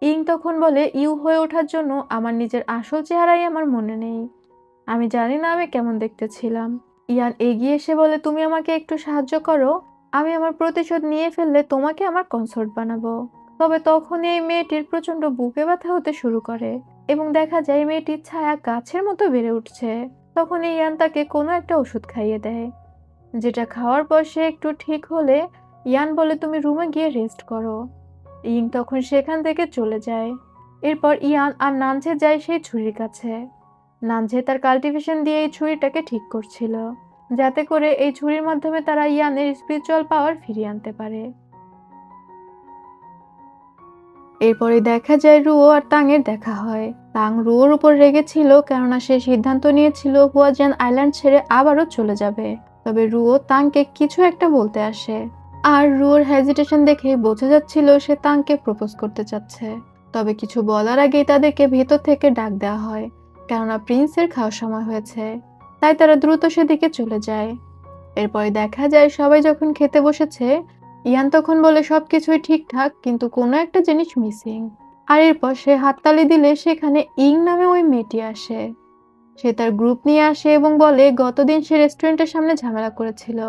ইং তখন বলে, ইউ হয়ে ওঠার জন্য আমার নিজের আসল চেহারাই আমার মনে নেই, আমি জানি না আমি কেমন দেখতে ছিলাম। ইয়ান এগিয়ে এসে বলে, তুমি আমাকে একটু সাহায্য করো, আমি আমার প্রতিশোধ নিয়ে ফেললে তোমাকে আমার কনসর্ট বানাবো। তবে তখন এই মেয়েটির প্রচন্ড বুকে ব্যথা হতে শুরু করে এবং দেখা যায় মেয়েটির ছায়া গাছের মতো বেড়ে উঠছে। তখন ইয়ান তাকে কোনো একটা ওষুধ খাইয়ে দেয়, যেটা খাওয়ার পর সে একটু ঠিক হলে ইয়ান বলে, তুমি রুমে গিয়ে রেস্ট করো। ইং তখন সেখান থেকে চলে যায়। এরপর ইয়ান আর নানঝে যায় সেই ছুরির কাছে। নানঝে তার কাল্টিভেশন দিয়ে এই ছুরিটাকে ঠিক করছিল, যাতে করে এই ছুরির মাধ্যমে তারা ইয়ানের স্পিরিচুয়াল পাওয়ার ফিরিয়ে আনতে পারে। এরপরে দেখা যায় রুও আর তাংয়ের দেখা হয়। তাং রুওর উপর রেগেছিল কেননা সে সিদ্ধান্ত নিয়েছিল হুয়াজিয়ান আইল্যান্ড ছেড়ে আবারও চলে যাবে। তবে রুও তাংকে কিছু একটা বলতে আসে, আর রুওর হেজিটেশন দেখে বোঝা যাচ্ছিল সে তাংকে প্রপোজ করতে চাচ্ছে। তবে কিছু বলার আগেই তাদেরকে ভেতর থেকে ডাক দেওয়া হয়, কেননা প্রিন্সের খাওয়ার সময় হয়েছে। তাই তারা দ্রুত সেদিকে চলে যায়। এরপরে দেখা যায় সবাই যখন খেতে বসেছে, ইয়ান তখন বলে সবকিছুই ঠিকঠাক, কিন্তু কোনো একটা জিনিস মিসিং। আর এরপর সে হাততালি দিলে সেখানে ইং নামে ওই মেয়েটি আসে। সে তার গ্রুপ নিয়ে আসে এবং বলে গতদিন সে রেস্টুরেন্টের সামনে ঝামেলা করেছিল,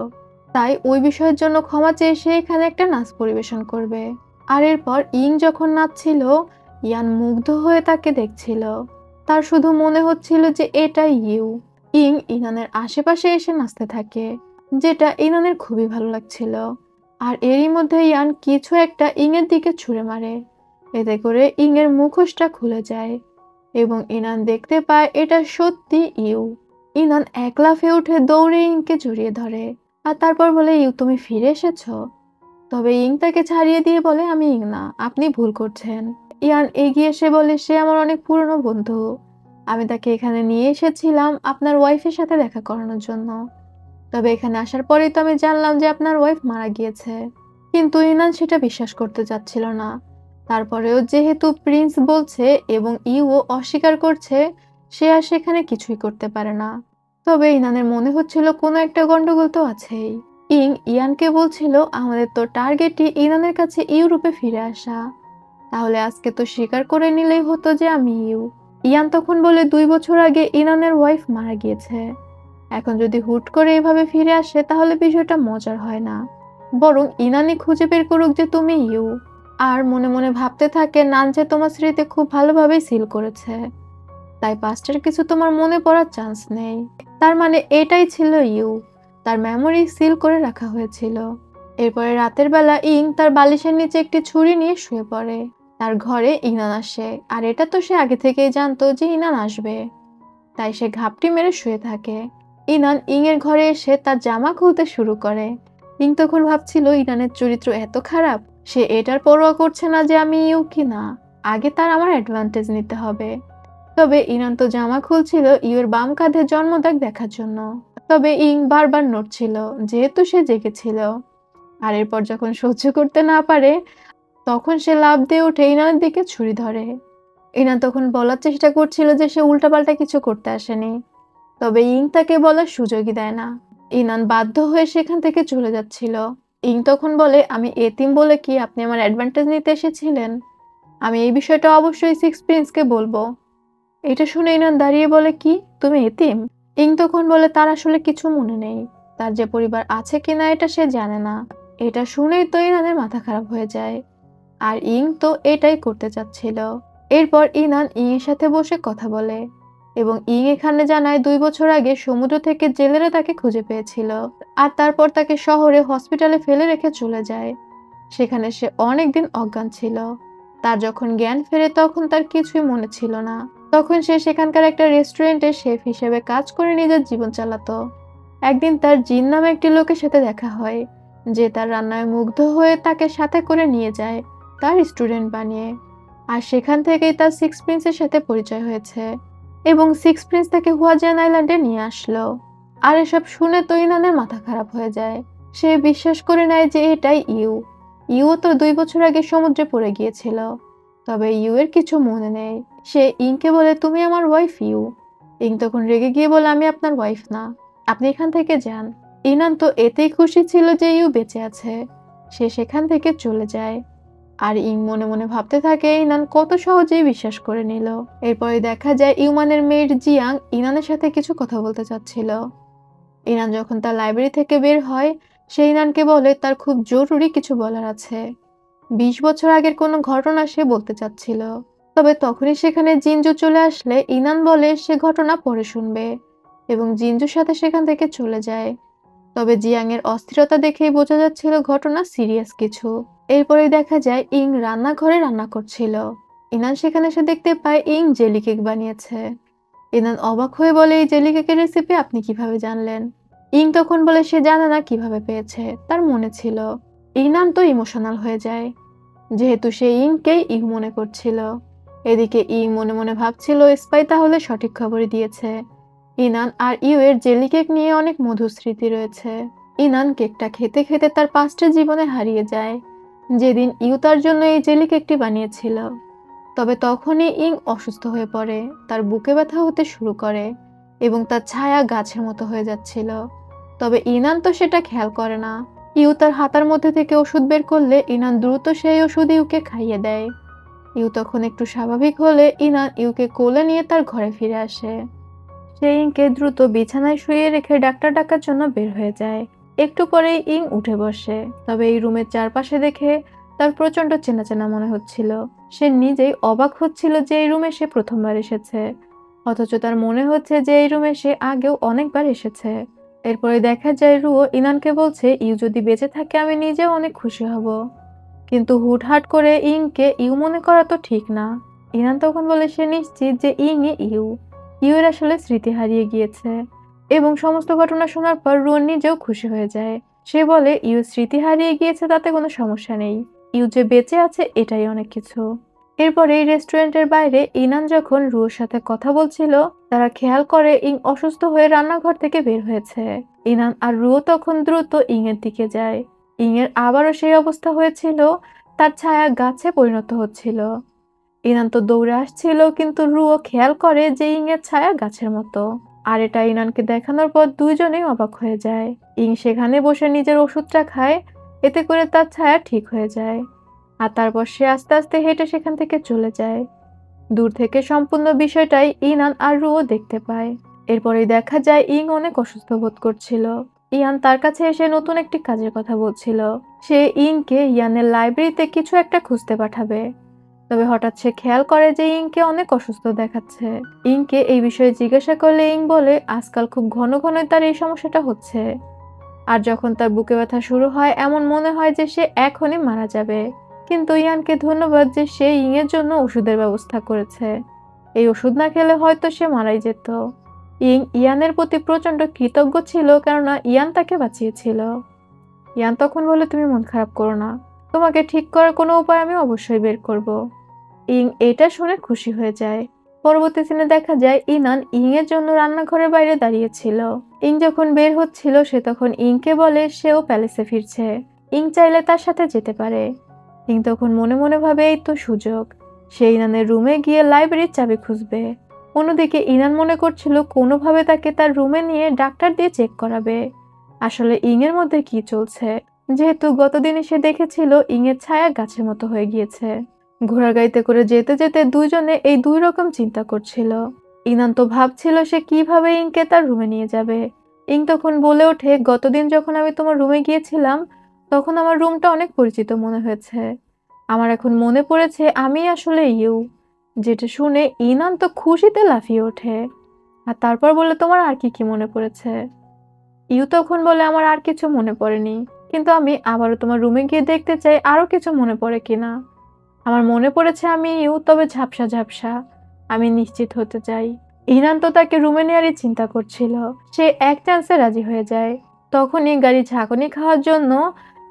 তাই ওই বিষয়ের জন্য ক্ষমা চেয়ে সে এখানে একটা নাচ পরিবেশন করবে। আর এরপর ইং যখন নাচছিল, ইয়ান মুগ্ধ হয়ে তাকে দেখছিল। তার শুধু মনে হচ্ছিল যে এটাই ইউ। ইং ইনানের আশেপাশে এসে নাচতে থাকে, যেটা ইনানের খুবই ভালো লাগছিল। আর এরই মধ্যে ইয়ান কিছু একটা ইং এর দিকে ছুঁড়ে মারে। এতে করে ইং এর মুখোশটা খুলে যায় এবং ইনান দেখতে পায় এটা সত্যি ইউ। ইনান এক লাফে উঠে দৌড়ে ইংকে জড়িয়ে ধরে আর তারপর বলে, ইউ তুমি ফিরে এসেছো। তবে ইং তাকে ছাড়িয়ে দিয়ে বলে, আমি ইং না, আপনি ভুল করছেন। ইয়ান এগিয়ে এসে বলে, সে আমার অনেক পুরনো বন্ধু, আমি তাকে এখানে নিয়ে এসেছিলাম আপনার ওয়াইফের সাথে দেখা করানোর জন্য। তবে এখানে আসার পরেই তো আমি জানলাম যে আপনার ওয়াইফ মারা গিয়েছে। কিন্তু ইনান সেটা বিশ্বাস করতে চাচ্ছিল না। তারপরেও যেহেতু প্রিন্স বলছে এবং ইউও অস্বীকার করছে, সে আর সেখানে কিছুই করতে পারে না। তবে ইনানের মনে হচ্ছিল কোনো একটা গন্ডগোল তো আছেই। ইং ইয়ানকে বলছিল, আমাদের তো টার্গেটই ইনানের কাছে ইউরোপে ফিরে আসা, তাহলে আজকে তো স্বীকার করে নিলেই হতো যে আমি ইউ। ইয়ান তখন বলে, 2 বছর আগে ইনানের ওয়াইফ মারা গিয়েছে, এখন যদি হুট করে এভাবে ফিরে আসে তাহলে বিষয়টা মজার হয় না, বরং ইনানি খুঁজে বের করুক যে তুমি ইউ। আর মনে মনে ভাবতে থাকে, নানজে তোমার স্মৃতি খুব ভালোভাবেই সিল করেছে, তাই পাস্টের কিছু তোমার মনে পড়ার চান্স নেই। তার মানে এটাই ছিল ইউ, তার মেমোরি সিল করে রাখা হয়েছিল। এরপরে রাতের বেলা ইং তার বালিশের নিচে একটি ছুরি নিয়ে শুয়ে পড়ে। তার ঘরে ইনান আসে, আর এটা তো সে আগে থেকেই জানতো যে ইনান আসবে, তাই সে ঘাপটি মেরে শুয়ে থাকে। ইনান ইং এর ঘরে এসে তার জামা খুলতে শুরু করে। ইং তখন ভাবছিল ইনানের চরিত্র এত খারাপ, সে এটার পরোয়া করছে না যে আমি ইউ কি না, আগে তার আমার অ্যাডভান্টেজ নিতে হবে। তবে ইনান তো জামা খুলছিল ইউর বাম কাঁধে জন্মদাগ দেখার জন্য। তবে ইং বারবার নড়ছিল যেহেতু সে জেগেছিল। আর এরপর যখন সহ্য করতে না পারে, তখন সে লাফ দিয়ে উঠে ইনানের দিকে ছুরি ধরে। ইনান তখন বলার চেষ্টা করছিল যে সে উল্টাপাল্টা কিছু করতে আসেনি, তবে ইং তাকে বলার সুযোগই দেয় না। ইনান বাধ্য হয়ে সেখান থেকে চলে যাচ্ছিল। ইং তখন বলে, আমি এতিম বলে কি আপনি আমার অ্যাডভান্টেজ নিতে এসেছিলেন? আমি এই বিষয়টা অবশ্যই সিক্স প্রিন্সকে বলবো। এটা শুনে ইনান দাঁড়িয়ে বলে, কি তুমি এতিম? ইং তখন বলে তার আসলে কিছু মনে নেই, তার যে পরিবার আছে কিনা এটা সে জানে না। এটা শুনেই তো ইনানের মাথা খারাপ হয়ে যায়, আর ইং তো এটাই করতে চাচ্ছিল। এরপর ইনান ইং এর সাথে বসে কথা বলে এবং ইং এখানে জানায় 2 বছর আগে সমুদ্র থেকে জেলেরা তাকে খুঁজে পেয়েছিল, আর তারপর তাকে শহরে হসপিটালে ফেলে রেখে চলে যায়। সেখানে সে অনেকদিন অজ্ঞান ছিল। তার যখন জ্ঞান ফেরে তখন তার কিছুই মনে ছিল না। তখন সে সেখানকার একটা রেস্টুরেন্টে শেফ হিসেবে কাজ করে নিজের জীবন চালাতো। একদিন তার জিন নামে একটি লোকের সাথে দেখা হয়, যে তার রান্নায় মুগ্ধ হয়ে তাকে সাথে করে নিয়ে যায় তার স্টুডেন্ট বানিয়ে। আর সেখান থেকেই তার সিক্স প্রিন্সের সাথে পরিচয় হয়েছে এবং সিক্স প্রিন্স তাকে হুয়াজিয়ান আইল্যান্ডে নিয়ে আসলো। আর এসব শুনে তো ইনানের মাথা খারাপ হয়ে যায়। সে বিশ্বাস করে নেয় যে এটাই ইউ। ইউ তো 2 বছর আগে সমুদ্রে পড়ে গিয়েছিল, তবে ইউ এর কিছু মনে নেই। সে ইংকে বলে, তুমি আমার ওয়াইফ ইউ। ইং তখন রেগে গিয়ে বলে, আমি আপনার ওয়াইফ না, আপনি এখান থেকে যান। ইনান তো এতেই খুশি ছিল যে ইউ বেঁচে আছে। সে সেখান থেকে চলে যায়। আর ইং মনে মনে ভাবতে থাকে ইনান কত সহজেই বিশ্বাস করে নিল। এরপরে দেখা যায় ইউমানের মেয়ের জিয়াং ইনানের সাথে কিছু কথা বলতে চাচ্ছিল। ইনান যখন তার লাইব্রেরি থেকে বের হয়, সে ইনানকে বলে তার খুব জরুরি কিছু বলার আছে। 20 বছর আগের কোনো ঘটনা সে বলতে চাচ্ছিল। তবে তখনই সেখানে জিনজু চলে আসলে ইনান বলে সে ঘটনা পরে শুনবে এবং জিনজুর সাথে সেখান থেকে চলে যায়। তবে জিয়াং এর অস্থিরতা দেখেই বোঝা যাচ্ছিল ঘটনা সিরিয়াস কিছু। এরপরেই দেখা যায় ইং রান্নাঘরে রান্না করছিল। ইনান সেখানে এসে দেখতে পায় ইং জেলি কেক বানিয়েছে। ইনান অবাক হয়ে বলে, এই জেলি কেকের রেসিপি আপনি কিভাবে জানলেন? ইং তখন বলে সে জানে না কিভাবে পেয়েছে, তার মনে ছিল। ইনান তো ইমোশনাল হয়ে যায়, যেহেতু সে ইংকেই ইউ মনে করছিল। এদিকে ইং মনে মনে ভাবছিল স্পাই তাহলে সঠিক খবরই দিয়েছে। ইনান আর ইউ এর জেলি কেক নিয়ে অনেক মধুর স্মৃতি রয়েছে। ইনান কেকটা খেতে খেতে তার পাস্টের জীবনে হারিয়ে যায়, যেদিন ইউ তার জন্য এই জেলি কেকটি বানিয়েছিল। তবে তখনই ইং অসুস্থ হয়ে পড়ে, তার বুকে ব্যথা হতে শুরু করে এবং তার ছায়া গাছের মতো হয়ে যাচ্ছিল। তবে ইনান তো সেটা খেয়াল করে না। ইউ তার হাতার মধ্যে থেকে ওষুধ বের করলে ইনান দ্রুত সেই ওষুধ ইউকে খাইয়ে দেয়। ইউ তখন একটু স্বাভাবিক হলে ইনান ইউকে কোলে নিয়ে তার ঘরে ফিরে আসে। সে ইংকে দ্রুত বিছানায় শুয়ে রেখে ডাক্তার ডাকার জন্য বের হয়ে যায়। একটু পরেই ইং উঠে বসে, তবে এই রুমের চারপাশে দেখে তার প্রচন্ড চেনা চেনা মনে হচ্ছিল। সে নিজেই অবাক হচ্ছিল যে এই রুমে সে প্রথমবার এসেছে, অথচ তার মনে হচ্ছে যে এই রুমে সে আগেও অনেকবার এসেছে। এরপরে দেখা যায় রুও ইনানকে বলছে, ইউ যদি বেঁচে থাকে আমি নিজেও অনেক খুশি হব, কিন্তু হুটহাট করে ইংকে ইউ মনে করা তো ঠিক না। ইনান তখন বলে সে নিশ্চিত যে ইউ এর আসলে স্মৃতি হারিয়ে গিয়েছে এবং সমস্ত ঘটনা শোনার পর রুও নিজেও খুশি হয়ে যায়। সে বলে ইউ স্মৃতি হারিয়ে গিয়েছে তাতে কোনো সমস্যা নেই, ইউ যে বেঁচে আছে এটাই অনেক কিছু। এরপরে এই রেস্টুরেন্টের বাইরে ইনান যখন রুওর সাথে কথা বলছিল, তারা খেয়াল করে ইং অসুস্থ হয়ে রান্নাঘর থেকে বের হয়েছে। ইনান আর রুও তখন দ্রুত ইং এর দিকে যায়। ইং এর আবারও সেই অবস্থা হয়েছিল, তার ছায়া গাছে পরিণত হচ্ছিল। ইনান তো দৌড়ে আসছিল, কিন্তু রুও খেয়াল করে যে ইং এর ছায়া গাছের মতো। আর এটা ইনানকে দেখানোর পর দুইজনেই অবাক হয়ে যায়। ইং সেখানে বসে নিজের ওষুধটা খায়, এতে করে তার ছায়া ঠিক হয়ে যায়। আর তারপর সে আস্তে আস্তে হেঁটে সেখান থেকে চলে যায়। দূর থেকে সম্পূর্ণ বিষয়টাই ইনান আর রুও দেখতে পায়। এরপরেই দেখা যায় ইং অনেক অসুস্থ বোধ করছিল। ইয়ান তার কাছে এসে নতুন একটি কাজের কথা বলছিল। সে ইংকে ইয়ানের লাইব্রেরিতে কিছু একটা খুঁজতে পাঠাবে। তবে হঠাৎ সে খেয়াল করে যে ইংকে অনেক অসুস্থ দেখাচ্ছে। ইংকে এই বিষয়ে জিজ্ঞাসা করলে ইং বলে আজকাল খুব ঘন ঘনই তার এই সমস্যাটা হচ্ছে, আর যখন তার বুকে ব্যথা শুরু হয় এমন মনে হয় যে সে এখনই মারা যাবে। কিন্তু ইয়ানকে ধন্যবাদ যে সে ইং এর জন্য ওষুধের ব্যবস্থা করেছে, এই ওষুধ না খেলে হয়তো সে মারাই যেত। ইং ইয়ানের প্রতি প্রচন্ড কৃতজ্ঞ ছিল, কেননা ইয়ান তাকে বাঁচিয়েছিল। ইয়ান তখন বলে, তুমি মন খারাপ করো না, তোমাকে ঠিক করার কোনো উপায় আমি অবশ্যই বের করব। ইং এটা শুনে খুশি হয়ে যায়। পরবর্তী সিনে দেখা যায় ইনান ইং এর জন্য রান্নাঘরের বাইরে দাঁড়িয়েছিল। ইং যখন বের হচ্ছিল সে তখন ইংকে বলে সেও প্যালেসে ফিরছে, ইং চাইলে তার সাথে যেতে পারে। ইং তখন মনে মনে ভাবে এই তো সুযোগ, সে ইনানের রুমে গিয়ে লাইব্রেরির চাবি খুঁজবে। অন্যদিকে ইনান মনে করছিল কোনোভাবে তাকে তার রুমে নিয়ে ডাক্তার দিয়ে চেক করাবে আসলে ইং এর মধ্যে কি চলছে, যেহেতু গতদিনে সে দেখেছিল ইং এর ছায়া গাছের মতো হয়ে গিয়েছে। ঘোড়ার গাড়িতে করে যেতে যেতে দুইজনে এই দুই রকম চিন্তা করছিল। ইনান তো ভাবছিল সে কিভাবে ইংকে তার রুমে নিয়ে যাবে। ইং তখন বলে ওঠে, গতদিন যখন আমি তোমার রুমে গিয়েছিলাম তখন আমার রুমটা অনেক পরিচিত মনে হয়েছে, আমার এখন মনে পড়েছে আমি আসলে ইউ। যেটা শুনে ইনান তো খুশিতে লাফিয়ে ওঠে, আর তারপর বলে তোমার আর কি কি মনে পড়েছে? ইউ তখন বলে আমার আর কিছু মনে পড়েনি, কিন্তু আমি আবারও তোমার রুমে গিয়ে দেখতে চাই আরো কিছু মনে পড়ে কিনা। আমার মনে পড়েছে আমি ইউ, তবে ঝাপসা ঝাপসা, আমি নিশ্চিত হতে চাই। ইনান তো তাকে রুমে নেওয়ারই চিন্তা করছিল, সে এক চান্সে রাজি হয়ে যায়। তখনই গাড়ি ঝাঁকুনি খাওয়ার জন্য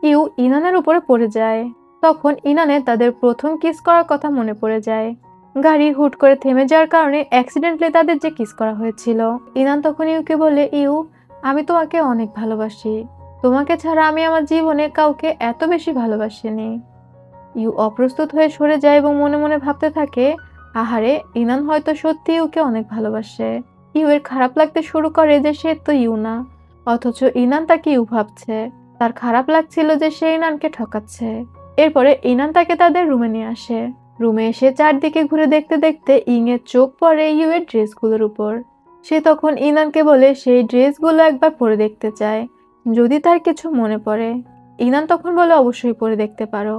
ইউ ইনানের উপরে পড়ে যায়। তখন ইনানের তাদের প্রথম কিস করার কথা মনে পড়ে যায়। গাড়ি হুট করে থেমে যাওয়ার কারণে অ্যাক্সিডেন্টলি তাদের যে কিস করা হয়েছিল। ইনান তখন ইউকে বলে, ইউ আমি তোমাকে অনেক ভালোবাসি, তোমাকে ছাড়া আমি আমার জীবনে কাউকে এত বেশি ভালোবাসিনি। ইউ অপ্রস্তুত হয়ে সরে যায় এবং মনে মনে ভাবতে থাকে, আহারে ইনান হয়তো সত্যি ইউকে অনেক ভালোবাসে। ইউ এর খারাপ লাগতে শুরু করে যে সে তো ইউ না, অথচ ইনান তাকে ইউ ভাবছে। তার খারাপ লাগছিল যে সে ইনানকে ঠকাচ্ছে। এরপরে ইনান তাকে তাদের রুমে নিয়ে আসে। রুমে এসে চারদিকে ঘুরে দেখতে দেখতে ইং এর চোখ পড়ে ইউ এর ড্রেসগুলোর উপর। ইউ তখন বলে, ইউ আমি তোমাকে অনেক ভালোবাসি, তোমাকে ছাড়া আমি আমার জীবনে কাউকে এত বেশি ভালোবাসিনি। ইউ অপ্রস্তুত হয়ে সরে যায় এবং মনে মনে ভাবতে থাকে, আহারে ইনান হয়তো সত্যি ইউ কে অনেক ভালোবাসে। তার খারাপ লাগতে শুরু করে যে সে তো ইউ না, অথচ ইনান তাকে তাদের রুমে নিয়ে আসে। রুমে এসে চারদিকে ঘুরে দেখতে দেখতে ইং এর চোখ পড়ে ইউ এর ড্রেসগুলোর উপর। সে তখন ইনানকে বলে সেই ড্রেসগুলো একবার পরে দেখতে চায়, যদি তার কিছু মনে পড়ে। ইনান তখন বলে অবশ্যই পরে দেখতে পারো।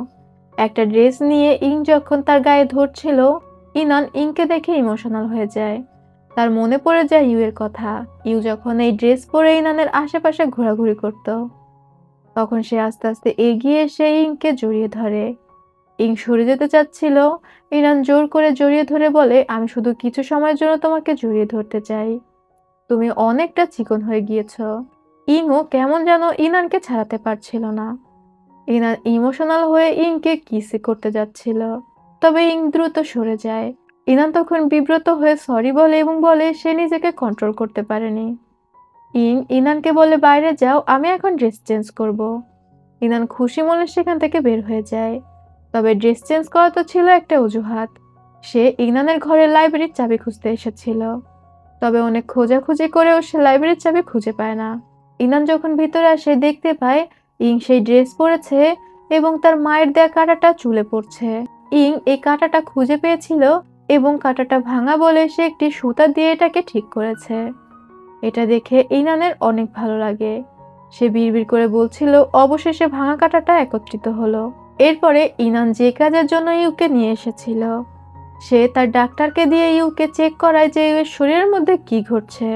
একটা ড্রেস নিয়ে ইং যখন তার গায়ে ধরছিল, ইনান ইংকে দেখে ইমোশনাল হয়ে যায়। তার মনে পড়ে যায় ইউ এর কথা। ইউ যখন এই ড্রেস পরে ইনানের আশেপাশে ঘোরাঘুরি করত, তখন সে আস্তে আস্তে এগিয়ে এসে ইংকে জড়িয়ে ধরে। ইং সরে যেতে চাচ্ছিল, ইনান জোর করে জড়িয়ে ধরে বলে, আমি শুধু কিছু সময়ের জন্য তোমাকে জড়িয়ে ধরতে চাই, তুমি অনেকটা চিকন হয়ে গিয়েছ। ইংও কেমন যেন ইনানকে ছাড়াতে পারছিল না। ইনান ইমোশনাল হয়ে ইংকে কিস করতে যাচ্ছিল, তবে ইং দ্রুত সরে যায়। ইনান তখন বিব্রত হয়ে সরি বলে এবং বলে সে নিজেকে কন্ট্রোল করতে পারেনি। ইনানকে বলে বাইরে যাও, আমি এখন ড্রেস চেঞ্জ করব। ইনান খুশি মনে সেখান থেকে বের হয়ে যায়। তবে ড্রেস চেঞ্জ করা তো ছিল একটা অজুহাত। সে ইনানের ঘরের লাইব্রেরির চাবি খুঁজতে এসেছিল, তবে অনেক খোঁজাখুঁজি করেও সে লাইব্রেরির চাবি খুঁজে পায় না। ইনান যখন ভিতরে আসে দেখতে পায় ইং সেই ড্রেস পরেছে এবং তার মায়ের দেয়া কাঁটাটা চুলে পড়ছে। ইং এই কাঁটাটা খুঁজে পেয়েছিল এবং কাঁটাটা ভাঙা বলে সে একটি সুতা দিয়ে এটাকে ঠিক করেছে। এটা দেখে ইনানের অনেক ভালো লাগে। সে বিড়বিড় করে বলছিল, অবশেষে ভাঙা কাঁটাটা একত্রিত হলো। এরপরে ইনান যে কাজের জন্য ইউকে নিয়ে এসেছিল, সে তার ডাক্তারকে দিয়ে ইউকে চেক করায় যে ইউ এর শরীরের মধ্যে কি ঘটছে।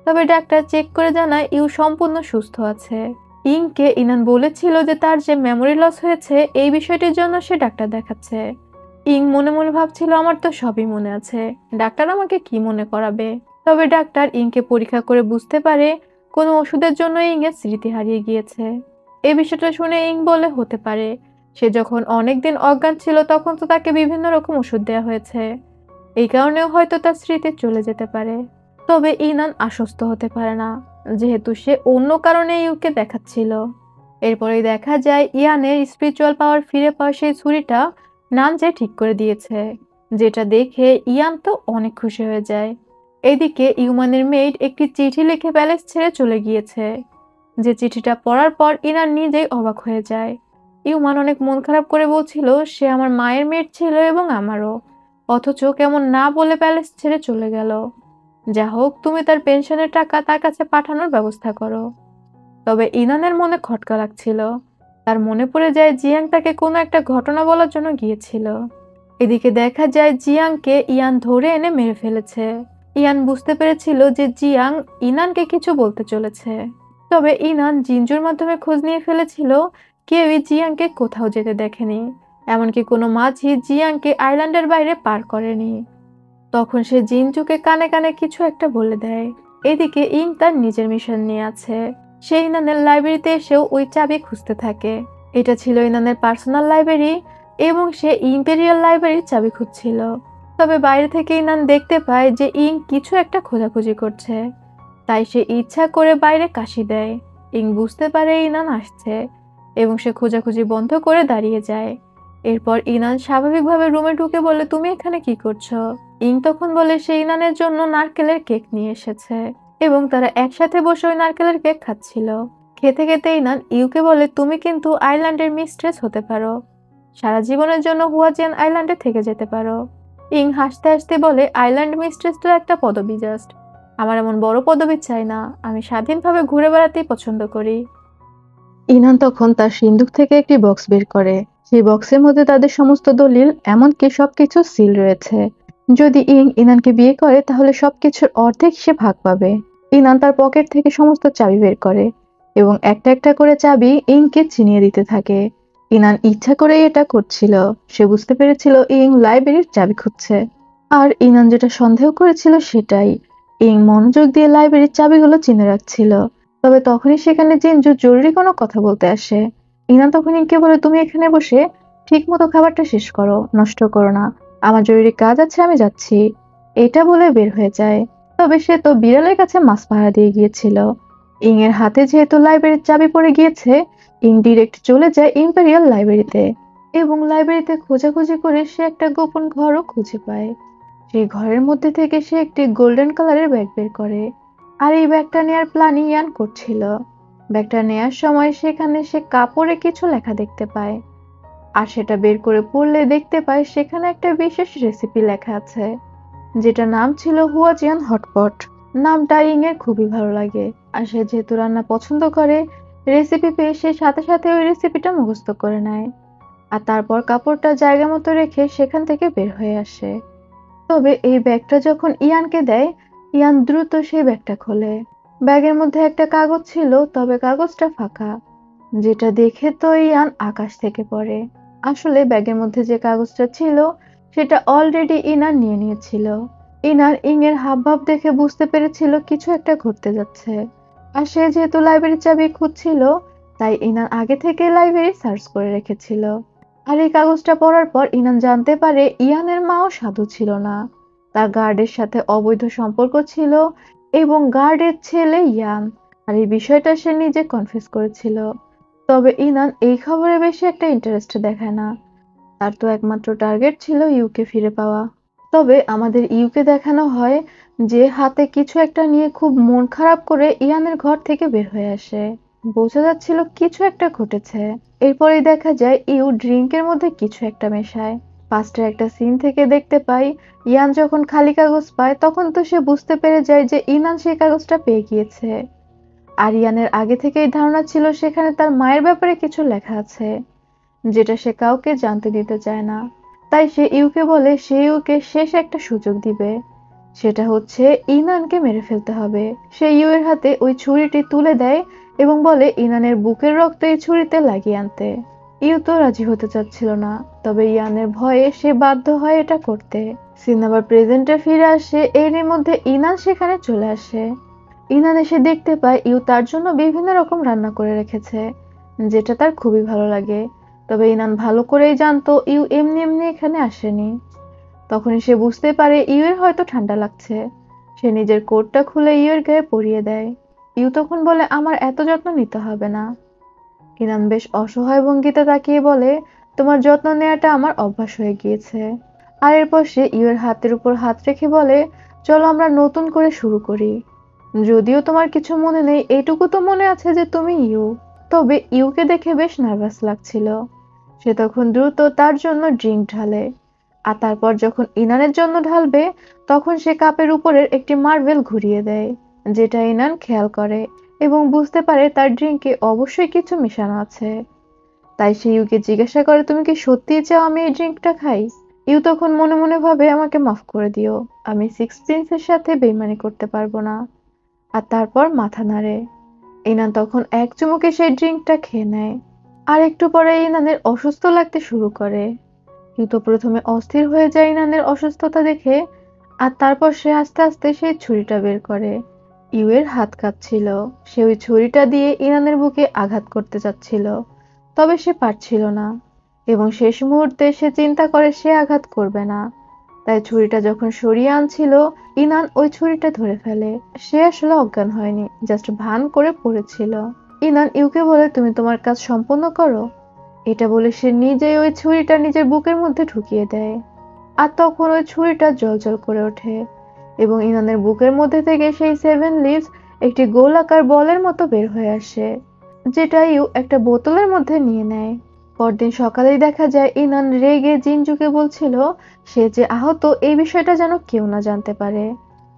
তবে ডাক্তার চেক করে জানায় ইউ সম্পূর্ণ সুস্থ আছে। ইংকে ইনান বলেছিল যে তার যে মেমোরি লস হয়েছে এই বিষয়টির জন্য সে ডাক্তার দেখাচ্ছে। ইং মনে মনে ভাবছিল, আমার তো সবই মনে আছে, ডাক্তার আমাকে কি মনে করাবে। তবে ডাক্তার ইংকে পরীক্ষা করে বুঝতে পারে কোনো ওষুধের জন্য ইং এর স্মৃতি হারিয়ে গিয়েছে। এই বিষয়টা শুনে ইং বলে, হতে পারে সে যখন অনেকদিন অজ্ঞান ছিল তখন তো তাকে বিভিন্ন রকম ওষুধ দেওয়া হয়েছে, এই কারণেও হয়তো তার স্মৃতি চলে যেতে পারে। তবে ইনান আশ্বস্ত হতে পারে না, যেহেতু সে অন্য কারণে ইউকে দেখাচ্ছিল। এরপরেই দেখা যায় ইয়ানের স্পিরিচুয়াল পাওয়ার ফিরে পাওয়া সেই ছুরিটা নানজে ঠিক করে দিয়েছে, যেটা দেখে ইয়ান তো অনেক খুশি হয়ে যায়। এদিকে ইউমানের মেইড একটি চিঠি লিখে প্যালেস ছেড়ে চলে গিয়েছে। যে চিঠিটা পড়ার পর ইনান নিজেই অবাক হয়ে যায়। ইউমান অনেক মন খারাপ করে বলছিল, সে আমার মায়ের মেয়ের ছিল এবং আমারও, অথচ কেমন না বলে প্যালেস ছেড়ে চলে গেল। যা হোক, তুমি তার পেনশনের টাকা তার কাছে পাঠানোর ব্যবস্থা করো। তবে ইনানের মনে খটকা লাগছিল। তার মনে পড়ে যায় জিয়াং তাকে কোনো একটা ঘটনা বলার জন্য গিয়েছিল। এদিকে দেখা যায় জিয়াংকে ইয়ান ধরে এনে মেরে ফেলেছে। ইয়ান বুঝতে পেরেছিল যে জিয়াং ইনানকে কিছু বলতে চলেছে। তবে ইনান জিনজুর মাধ্যমে খোঁজ নিয়ে ফেলেছিল, কেউই জিয়াংকে কোথাও যেতে দেখেনি, এমনকি কোনো মাঝি জিয়াংকে আইল্যান্ডের বাইরে পার করেনি। তখন সে জিনজুকে কানে কানে কিছু একটা বলে দেয়। এদিকে ইং তার নিজের মিশন নিয়ে আছে। সে ইনানের লাইব্রেরিতে এসেও ওই চাবি খুঁজতে থাকে। এটা ছিল ইনানের পার্সোনাল লাইব্রেরি এবং সে ইম্পেরিয়াল লাইব্রেরির চাবি খুঁজছিল। তবে বাইরে থেকে ইনান দেখতে পায় যে ইং কিছু একটা খোঁজাখুঁজি করছে, তাই সে ইচ্ছা করে বাইরে কাশি দেয়। ইং বুঝতে পারে ইনান আসছে এবং সে খোঁজাখুঁজি বন্ধ করে দাঁড়িয়ে যায়। এরপর ইনান স্বাভাবিকভাবে রুমে ঢুকে বলে, তুমি এখানে কি করছো? ইং তখন বলে সে ইনানের জন্য নারকেলের কেক নিয়ে এসেছে এবং তারা একসাথে বসে ওই নারকেলের কেক খাচ্ছিল। খেতে খেতে ইনান ইউকে বলে, তুমি কিন্তু আইল্যান্ডের মিস্ট্রেস হতে পারো, সারা জীবনের জন্য হুয়াজিয়ান আইল্যান্ডে থেকে যেতে পারো। ইং হাসতে হাসতে বলে, আইল্যান্ড মিস্ট্রেস তো একটা পদবি জাস্ট, আমার এমন বড় পদবি চাই না, আমি স্বাধীনভাবে ঘুরে বেড়াতেই পছন্দ করি। ইনান তখন তার সিন্দুক থেকে একটি বক্স বের করে। সেই বক্সের মধ্যে তাদের সমস্ত দলিল, এমনকি সবকিছু সিল রয়েছে। যদি ইনানকে বিয়ে করে তাহলে সবকিছুর অর্ধেক সে ভাগ পাবে। ইনান তার পকেট থেকে সমস্ত চাবি বের করে এবং একটা একটা করে চাবি ইংকে চিনিয়ে দিতে থাকে। ইনান ইচ্ছা করে এটা করছিল। সে বুঝতে পেরেছিল ইং লাইব্রেরির চাবি খুঁজছে, আর ইনান যেটা সন্দেহ করেছিল সেটাই। ইং মনোযোগ দিয়ে লাইব্রেরির চাবিগুলো চিনে রাখছিল। তবে তখনই সেখানে জিনজু জরুরি কোনো কথা বলতে আসে। ইনান তখন ইংকে বলে, তুমি এখানে বসে ঠিক মতো খাবারটা শেষ করো, নষ্ট করো না, আমার জরুরি কাজ আছে, আমি যাচ্ছি। এটা বলে বের হয়ে যায়। তবে সে তো বিড়ালের কাছে মাছ পাহারা দিয়ে গিয়েছিল। ইং এর হাতে যেহেতু লাইব্রেরির চাবি পড়ে গিয়েছে, ইং ডিরেক্ট চলে যায় ইম্পেরিয়াল লাইব্রেরিতে এবং লাইব্রেরিতে খোঁজাখুঁজি করে সে একটা গোপন ঘরও খুঁজে পায়। সেই ঘরের মধ্যে থেকে সে একটি গোল্ডেন কালারের ব্যাগ বের করে, আর এই ব্যাগটা নেয়ার প্ল্যানই ইয়ান করছিল। ব্যাগটা নেয়ার সময় সেখানে সে কাপড়ে কিছু লেখা দেখতে পায়, আর সেটা বের করে পড়লে দেখতে পায় সেখানে একটা বিশেষ রেসিপি লেখা আছে, যেটা নাম ছিল হুয়াজিয়ান হটপট। নামটা ইং এর খুবই ভালো লাগে। আর সে যেহেতু রান্না পছন্দ করে, রেসিপি পেয়ে সে সাথে সাথে ওই রেসিপিটা মুখস্থ করে নেয়। আর তারপর কাপড়টা জায়গা মতো রেখে সেখান থেকে বের হয়ে আসে। তবে এই ব্যাগটা যখন ইয়ানকে দেয়, ইয়ান দ্রুত সেই ব্যাগটা খোলে। ব্যাগের মধ্যে একটা কাগজ ছিল, তবে কাগজটা ফাঁকা, যেটা দেখে তো ইয়ান আকাশ থেকে পড়ে। আসলে ব্যাগের মধ্যে যে কাগজটা ছিল সেটা অলরেডি ইনার নিয়ে নিয়েছিল। ইনার ইং এর হাবভাব দেখে বুঝতে পেরেছিল কিছু একটা ঘটতে যাচ্ছে। আর সে যেহেতু লাইব্রেরির চাবি খুঁজছিল, তাই ইনান আগে থেকে লাইব্রেরি সার্চ করে রেখেছিল। আর এই কাগজটা পড়ার পর ইনান জানতে পারে ইয়ানের মাও সাধু ছিল না, তার গার্ডের সাথে অবৈধ সম্পর্ক ছিল এবং গার্ডের ছেলে ইয়ান। আর এই বিষয়টা সে নিজে কনফেস করেছিল। তবে ইনান এই খবরে বেশি একটা ইন্টারেস্ট দেখায় না। তার তো একমাত্র টার্গেট ছিল ইউকে ফিরে পাওয়া। তবে আমাদের ইউকে দেখানো হয় যে হাতে কিছু একটা নিয়ে খুব মন খারাপ করে ইয়ানের ঘর থেকে বের হয়ে আসে। বোঝা যাচ্ছিল কিছু একটা ঘটেছে। এরপরেই দেখা যায় ইউ ড্রিঙ্কের মধ্যে কিছু একটা মেশায়। পাস্টের একটা সিন থেকে দেখতে পাই ইয়ান যখন খালি কাগজ পায় তখন তো সে বুঝতে পেরে যায় যে ইনান সেই কাগজটা পেয়ে গিয়েছে। আর ইয়ানের আগে থেকেই ধারণা ছিল সেখানে তার মায়ের ব্যাপারে কিছু লেখা আছে, যেটা সে কাউকে জানতে দিতে চায় না। তাই সে ইউকে বলে সে ইউকে শেষ একটা সুযোগ দিবে, সেটা হচ্ছে ইনানকে মেরে ফেলতে হবে। সে ইউ এর হাতে ওই ছুরিটি তুলে দেয় এবং বলে ইনানের বুকের রক্ত এই ছুরিতে লাগিয়ে আনতে। ইউ তো রাজি হতে চাচ্ছিল না, তবে ইয়ানের ভয়ে সে বাধ্য হয় এটা করতে। সিন আবার প্রেজেন্টে ফিরে আসে, এরই মধ্যে ইনান সেখানে চলে আসে। ইনান এসে দেখতে পায় ইউ তার জন্য বিভিন্ন রকম রান্না করে রেখেছে, যেটা তার খুবই ভালো লাগে। তবে ইনান ভালো করেই জানতো ইউ এমনি এমনি এখানে আসেনি। তখনই সে বুঝতে পারে ইউ এর হয়তো ঠান্ডা লাগছে। সে নিজের কোটটা খুলে ইউ এর গায়ে পরিয়ে দেয়। ইউ তখন বলে আমার এত যত্ন নিতে হবে না। ইনান বেশ অসহায় ভঙ্গিতে তাকিয়ে বলে তোমার যত্ন নেওয়াটা আমার অভ্যাস হয়ে গিয়েছে। আর এরপর সে ইউ এর হাতের উপর হাত রেখে বলে চলো আমরা নতুন করে শুরু করি। যদিও তোমার কিছু মনে নেই, এইটুকু তো মনে আছে যে তুমি ইউ। তবে ইউকে দেখে বেশ নার্ভাস লাগছিল। সে তখন দ্রুত তার জন্য ড্রিঙ্ক ঢালে। আর তারপর যখন ইনানের জন্য ঢালবে, তখন সে কাপের উপরের একটি মার্বেল ঘুরিয়ে দেয়, যেটা ইনান খেয়াল করে এবং বুঝতে পারে তার ড্রিঙ্কে অবশ্যই কিছু মেশানো আছে। তাই সে ইউকে জিজ্ঞাসা করে তুমি কি সত্যিই চাও আমি এই ড্রিঙ্কটা খাই? ইউ তখন মনে মনে ভাবে আমাকে মাফ করে দিও, আমি সিক্স প্রিন্সের সাথে বেইমানি করতে পারবো না। আর তারপর মাথা নাড়ে। ইনান তখন এক চুমুকে সেই ড্রিঙ্কটা খেয়ে নেয়। আর একটু পরে ইনানের অসুস্থ লাগতে শুরু করে। ইউ তো প্রথমে অস্থির হয়ে যায় ইনানের অসুস্থতা দেখে। আর তারপর সে আস্তে আস্তে সেই ছুরিটা বের করে। ইউ এর হাত কাঁপছিল। সে ওই ছুরিটা দিয়ে ইনানের বুকে আঘাত করতে চাচ্ছিল, তবে সে পারছিল না। এবং শেষ মুহূর্তে সে চিন্তা করে সে আঘাত করবে না। তাই ছুরিটা যখন সরিয়ে আনছিল, ইনান ওই ছুরিটা ধরে ফেলে। সে আসলে অজ্ঞান হয়নি, জাস্ট ভান করে পড়েছিল। ইনান ইউকে বলে তুমি তোমার কাজ সম্পন্ন করো। এটা বলে সে নিজেই ওই ছুরিটা নিজের বুকের মধ্যে ঢুকিয়ে দেয়। আর তখন ওই ছুরিটা জ্বলজ্বল করে ওঠে এবং ইনানের বুকের মধ্যে থেকে সেই সেভেন লিভস একটি গোলাকার বলের মতো বের হয়ে আসে, যেটা ইউ একটা বোতলের মধ্যে নিয়ে নেয়। পরদিন সকালেই দেখা যায় ইনান রেগে জিনজুকে বলছিল সে যে আহত এই বিষয়টা যেন কেউ না জানতে পারে।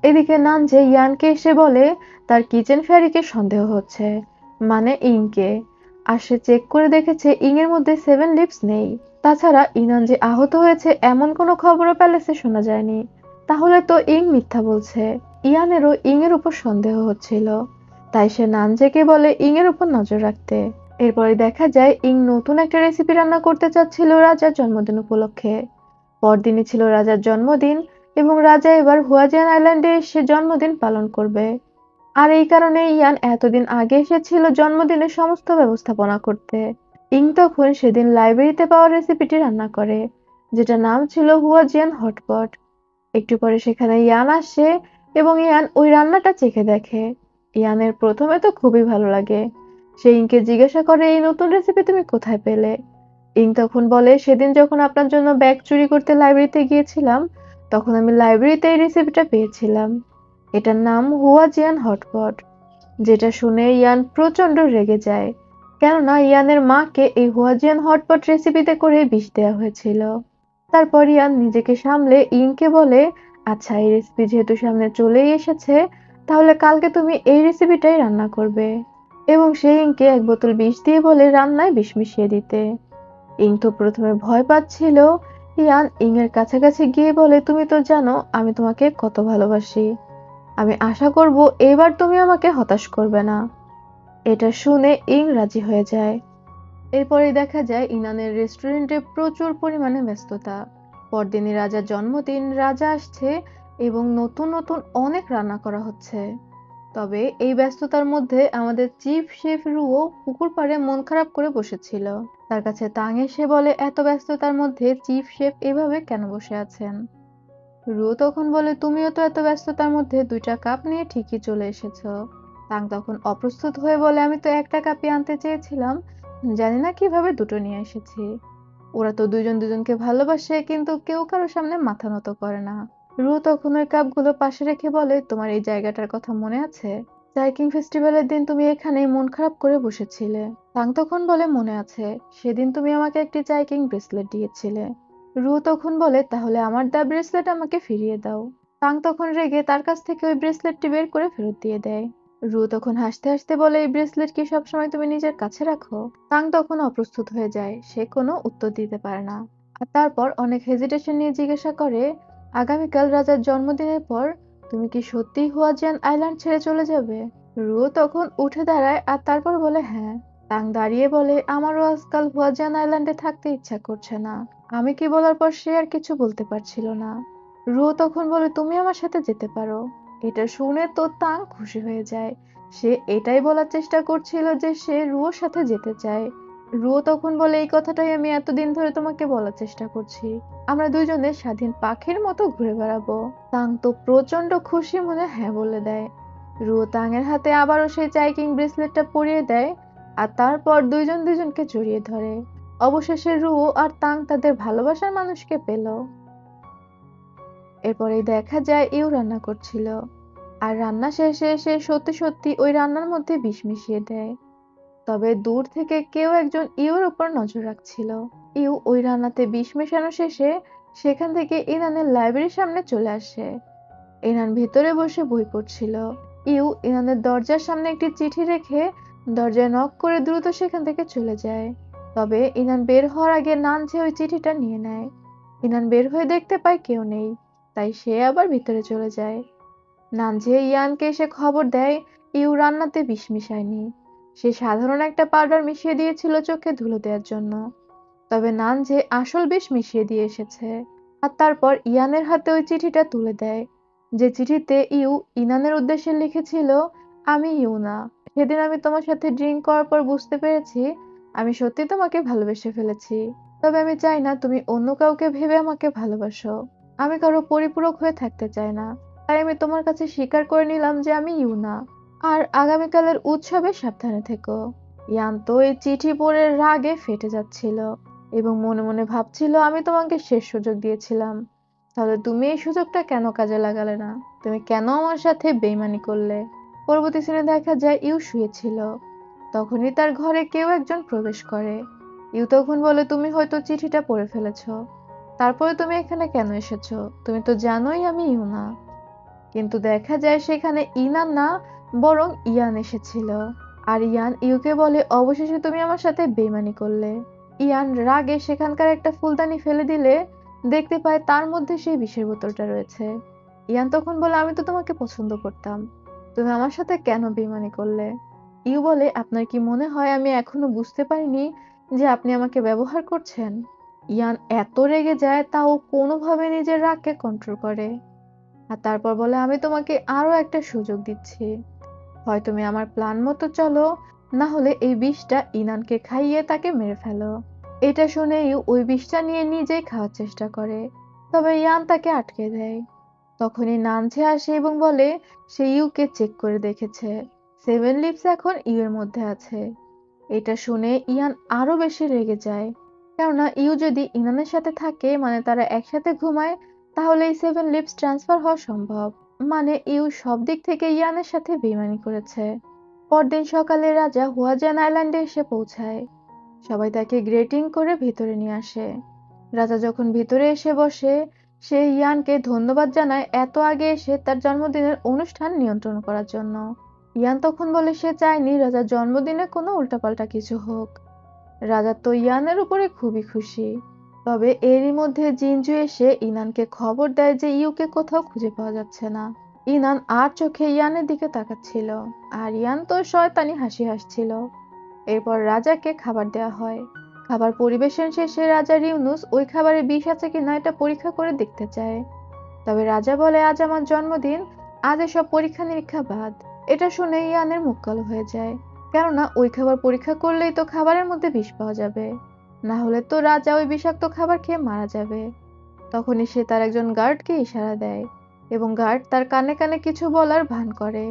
এদিকে নানজে ইয়ানকে এসে বলে তার কিচেন ফেয়ারিকে সন্দেহ হচ্ছে, মানে ইংকে। আর সে চেক করে দেখেছে ইং এর মধ্যে সেভেন লিভস নেই। তাছাড়া ইনান যে আহত হয়েছে এমন কোনো খবরও প্যালেসে শোনা যায়নি। তাহলে তো ইং মিথ্যা বলছে। ইয়ানেরও ইং এর উপর সন্দেহ হচ্ছিল। তাই সে নানজেকে বলে ইং এর উপর নজর রাখতে। এরপরে দেখা যায় ইং নতুন একটা রেসিপি রান্না করতে চাচ্ছিল রাজার জন্মদিন উপলক্ষে। পরদিনই ছিল রাজার জন্মদিন এবং রাজা এবার হুয়াজিয়ান আইল্যান্ডে এসে জন্মদিন পালন করবে। আর এই কারণে ইয়ান এতদিন আগে এসেছিল জন্মদিনের সমস্ত ব্যবস্থাপনা করতে। ইং তখন সেদিন লাইব্রেরিতে পাওয়া রেসিপিটি রান্না করে, যেটা নাম ছিল হুয়াজিয়ান হটপট। একটু পরে সেখানে ইয়ান আসে এবং ইয়ান ওই রান্নাটা চেখে দেখে। ইয়ানের প্রথমে তো খুবই ভালো লাগে। সে ইংকে জিজ্ঞাসা করে এই নতুন রেসিপি তুমি কোথায় পেলে? ইং তখন বলে সেদিন যখন আপনার জন্য ব্যাগ চুরি করতে লাইব্রেরিতে গিয়েছিলাম, তখন আমি লাইব্রেরিতে এই রেসিপিটা পেয়েছিলাম। এটার নাম হুয়াজিয়ান হটপট। যেটা শুনে ইয়ান প্রচন্ড রেগে যায়, কেননা ইয়ানের মাকে এই হুয়াজিয়ান হটপট রেসিপিতে করে বিষ দেওয়া হয়েছিল। তারপর ইয়ান নিজেকে সামলে ইংকে বলে আচ্ছা এই রেসিপি যেহেতু সামনে চলেই এসেছে, তাহলে কালকে তুমি এই রেসিপিটাই রান্না করবে। এবং সে ইংকে এক বোতল বিষ দিয়ে বলে রান্নায় বিষ মিশিয়ে দিতে। ইং তো প্রথমে ভয় পাচ্ছিল। ইয়ান ইং এর কাছাকাছি গিয়ে বলে, তুমি তো জানো আমি তোমাকে কত ভালোবাসি। আমি আশা করব এবার তুমি আমাকে হতাশ করবে না। এটা শুনে ইং রাজি হয়ে যায়। এরপরেই দেখা যায় ইনানের রেস্টুরেন্টে প্রচুর পরিমাণে ব্যস্ততা। পরদিনই রাজার জন্মদিন, রাজা আসছে এবং নতুন নতুন অনেক রান্না করা হচ্ছে। তবে এই ব্যস্ততার মধ্যে আমাদের চিফ শেফ রুও পুকুর পাড়ে মন খারাপ করে বসেছিল। তার কাছে তাং এসে বলে, এত ব্যস্ততার মধ্যে চিফ শেফ এভাবে কেন বসে আছেন? রুও তখন বলে, তুমিও তো এত ব্যস্ততার মধ্যে 2টা কাপ নিয়ে ঠিকই চলে এসেছো। তাং তখন অপ্রস্তুত হয়ে বলে, আমি তো একটা কাপই আনতে চেয়েছিলাম, জানি না কিভাবে দুটো নিয়ে এসেছি। ওরা তো দুজন দুজনকে ভালোবাসে, কিন্তু কেউ কারো সামনে মাথা নত করে না। রু তখন ওই কাপগুলো পাশে রেখে বলে, তোমার এই জায়গাটার কথা মনে আছে? চাইকিং ফেস্টিভ্যালের দিন তুমি এখানেই মন খারাপ করে বসেছিলে। তাং তখন বলে, মনে আছে, সেদিন তুমি আমাকে একটি চাইকিং ব্রেসলেট দিয়েছিলে। রু তখন বলে, তাহলে আমার দা ব্রেসলেট আমাকে ফিরিয়ে দাও। তাং তখন রেগে তার কাছ থেকে ওই ব্রেসলেটটি বের করে ফেরত দিয়ে দেয়। রু তখন হাসতে হাসতে বলে, এই ব্রেসলেট কি সবসময় তুমি নিজের কাছে রাখো? তাং তখন অপ্রস্তুত হয়ে যায়, সে কোনো উত্তর দিতে পারে না। আর তারপর অনেক হেজিটেশন নিয়ে জিজ্ঞাসা করে, আগামীকাল রাজার জন্মদিনের পর তুমি কি সত্যিই হুয়াজিয়ান আইল্যান্ড ছেড়ে চলে যাবে? রুও তখন উঠে দাঁড়ায় আর তারপর বলে, হ্যাঁ। তাং দাঁড়িয়ে বলে, আমারও আজকাল হুয়াজিয়ান আইল্যান্ডে থাকতে ইচ্ছা করছে না। আমি কি বলার পর সে আর কিছু বলতে পারছিল না। রুও তখন বলে, তুমি আমার সাথে যেতে পারো। এটা শুনে তো তাং খুশি হয়ে যায়। সে এটাই বলার চেষ্টা করছিল যে সে রুওর সাথে যেতে চায়। রুও তখন বলে, এই কথাটাই আমি এতদিন ধরে তোমাকে বলার চেষ্টা করছি। আমরা দুজনে স্বাধীন পাখির মতো ঘুরে বেড়াবো। তাং তো প্রচন্ড খুশি মনে হ্যাঁ বলে দেয়। রুও তাঙের হাতে আবারও সেই চাইকিং ব্রেসলেটটা পরিয়ে দেয়। আর তারপর দুইজন দুজনকে জড়িয়ে ধরে। অবশেষে রুও আর তাং তাদের ভালোবাসার মানুষকে পেল। এরপরেই দেখা যায় ইউ রান্না করছিল। আর রান্না শেষে সে সত্যি সত্যি ওই রান্নার মধ্যে বিষ মিশিয়ে দেয়। তবে দূর থেকে কেউ একজন ইউর উপর নজর রাখছিল। ইউ ওই রান্নাতে বিষ মেশানো শেষে সেখান থেকে ইনানের লাইব্রেরির সামনে চলে আসে। ইনান ভিতরে বসে বই পড়ছিল। ইউ ইনানের দরজার সামনে একটি চিঠি রেখে দরজায় নক করে দ্রুত সেখান থেকে চলে যায়। তবে ইনান বের হওয়ার আগে নানঝে ওই চিঠিটা নিয়ে নেয়। ইনান বের হয়ে দেখতে পায় কেউ নেই, তাই সে আবার ভিতরে চলে যায়। নানঝে ইয়ানকে এসে খবর দেয় ইউ রান্নাতে বিষ মিশায়নি। সে সাধারণ একটা পাউডার মিশিয়ে দিয়েছিল চোখে ধুলো দেওয়ার জন্য। তবে নানঝে আসল বিষ মিশিয়ে দিয়ে এসেছে। আর তারপর ইয়ানের হাতে ওই চিঠিটা তুলে দেয়, যে চিঠিতে ইউ ইনানের উদ্দেশ্যে লিখেছিল, আমি ইউ না। সেদিন আমি তোমার সাথে ড্রিঙ্ক করার পর বুঝতে পেরেছি আমি সত্যি তোমাকে ভালোবেসে ফেলেছি। তবে আমি চাই না তুমি অন্য কাউকে ভেবে আমাকে ভালোবাসো। আমি কারো পরিপূরক হয়ে থাকতে চাই না। তাই আমি তোমার কাছে স্বীকার করে নিলাম যে আমি ইউ না। আর আগামীকালের উৎসবে সাবধানে থেকো। ইয়ান তো এই চিঠি পড়ে রাগে ফেটে যাচ্ছিল এবং মনে মনে ভাবছিল, আমি তোমাকে শেষ সুযোগ দিয়েছিলাম, তাহলে তুমি এই সুযোগটা কেন কাজে লাগালে না? তুমি কেন আমার সাথে বেইমানি করলে? পরবর্তী সিনে দেখা যায় ইউ শুয়েছিল। তখনই তার ঘরে কেউ একজন প্রবেশ করে। ইউ তখন বলে, তুমি হয়তো চিঠিটা পড়ে ফেলেছো। তারপরে তুমি এখানে কেন এসেছো? তুমি তো জানোই আমি ইউ না। কিন্তু দেখা যায় সেখানে ইনান না, বরং ইয়ান এসেছিল। আর ইয়ান ইউকে বলে, অবশেষে তুমি আমার সাথে বেইমানি করলে। ইয়ান রাগে সেখানকার একটা ফুলদানি ফেলে দিলে দেখতে পায় তার মধ্যে সেই বিষের বোতলটা রয়েছে। ইয়ান তখন বলে, আমি তো তোমাকে পছন্দ করতাম, তুমি আমার সাথে কেন বেইমানি করলে? ইউ বলে, আপনার কি মনে হয় আমি এখনো বুঝতে পারিনি যে আপনি আমাকে ব্যবহার করছেন? ইয়ান এত রেগে যায় তাও কোনোভাবে নিজের রাগকে কন্ট্রোল করে। আর তারপর বলে, আমি তোমাকে আরো একটা সুযোগ দিচ্ছি, হয় তুমি আমার প্ল্যান মতো চলো, না হলে এই বিষটা ইনানকে খাইয়ে তাকে মেরে ফেলো। এটা শুনেই ওই বিষটা নিয়ে নিজেই খাওয়ার চেষ্টা করে, তবে ইয়ান তাকে আটকে দেয়। তখনই নানঝে আসে এবং বলে সে ইউকে চেক করে দেখেছে, 7 লিভস এখন ইউ এর মধ্যে আছে। এটা শুনে ইয়ান আরো বেশি রেগে যায়, কেননা ইউ যদি ইনানের সাথে থাকে মানে তারা একসাথে ঘুমায়, তাহলে এই 7 লিভস ট্রান্সফার হওয়া সম্ভব। মানে ইউ সব দিক থেকে ইয়ানের সাথে বেইমানি করেছে। পরদিন সকালে রাজা হুয়াজান আইল্যান্ডে এসে পৌঁছায়। সবাই তাকে গ্রেটিং করে ভিতরে নিয়ে আসে। রাজা যখন ভিতরে এসে বসে, সে ইয়ানকে ধন্যবাদ জানায় এত আগে এসে তার জন্মদিনের অনুষ্ঠান নিয়ন্ত্রণ করার জন্য। ইয়ান তখন বলে সে চায়নি রাজার জন্মদিনে কোনো উল্টাপাল্টা কিছু হোক। রাজা তো ইয়ানের উপরে খুবই খুশি। তবে এরই মধ্যে জিনজু এসে ইনানকে খবর দেয় যে ইউকে কোথাও খুঁজে পাওয়া যাচ্ছে না। ইনান আর চোখে ইয়ানের দিকে তাকাচ্ছিল, আর ইয়ান তো শয়তানি হাসি হাসছিল। এরপর রাজাকে খাবার দেওয়া হয়। খাবার পরিবেশন শেষে রাজা ইউনুস ওই খাবারে বিষ আছে কিনা এটা পরীক্ষা করে দেখতে চায়। তবে রাজা বলে আজ আমার জন্মদিন, আজ এসব পরীক্ষা নিরীক্ষা বাদ। এটা শুনে ইয়ানের মুখ কালো হয়ে যায়, কেননা ওই খাবার পরীক্ষা করলেই তো খাবারের মধ্যে বিষ পাওয়া যাবে, না হলে তো রাজা ওই বিষাক্ত খাবার খেয়ে মারা যাবে। তখনই সে তার একজন গার্ডকে ইশারা দেয় এবং গার্ড তার কানে কানে কিছু বলার ভান করে।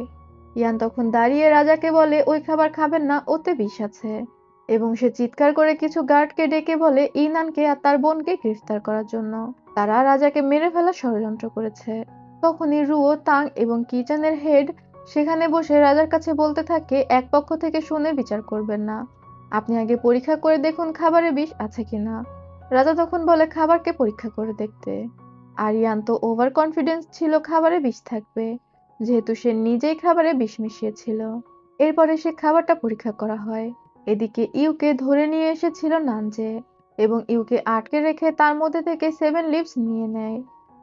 ইয়ান তখন দাঁড়িয়ে রাজাকে বলে ওই খাবার খাবেন না, ওতে বিষ আছে। এবং সে চিৎকার করে কিছু গার্ডকে ডেকে বলে ইনানকে আর তার বোনকে গ্রেফতার করার জন্য। তারা রাজাকে মেরে ফেলার ষড়যন্ত্র করেছে। তখনই রুও, তাং এবং কিচেনের হেড সেখানে বসে রাজার কাছে বলতে থাকে এক পক্ষ থেকে শুনে বিচার করবেন না, আপনি আগে পরীক্ষা করে দেখুন খাবারে বিষ আছে কিনা। রাজা তখন বলে খাবারকে পরীক্ষা করে দেখতে। আর ইয়ান তো ওভার কনফিডেন্স ছিল খাবারে বিষ থাকবে, যেহেতু সে নিজেই খাবারে বিষ মিশিয়েছিল। এরপরে সে খাবারটা পরীক্ষা করা হয়। এদিকে ইউকে ধরে নিয়ে এসেছিল নানজে এবং ইউকে আটকে রেখে তার মধ্যে থেকে 7 লিভস নিয়ে নেয়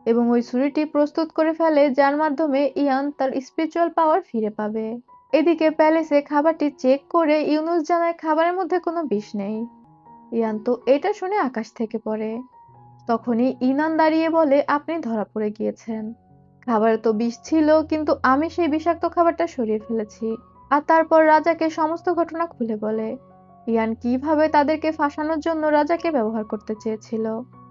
এবং ওই ছুরিটি প্রস্তুত করে ফেলে, যার মাধ্যমে ইয়ান তার স্পিরিচুয়াল পাওয়ার ফিরে পাবে। এদিকে প্যালেসে খাবারটি চেক করে ইউনুস জানায় খাবারের মধ্যে কোনো বিষ নেই। ইয়ান তো এটা শুনে আকাশ থেকে পড়ে। তখনই ইনান দাঁড়িয়ে বলে আপনি ধরা পড়ে গিয়েছেন। খাবারে তো বিষ ছিল, কিন্তু আমি সেই বিষাক্ত খাবারটা সরিয়ে ফেলেছি। আর তারপর রাজাকে সমস্ত ঘটনা খুলে বলে ইয়ান কিভাবে তাদেরকে ফাঁসানোর জন্য রাজাকে ব্যবহার করতে চেয়েছিল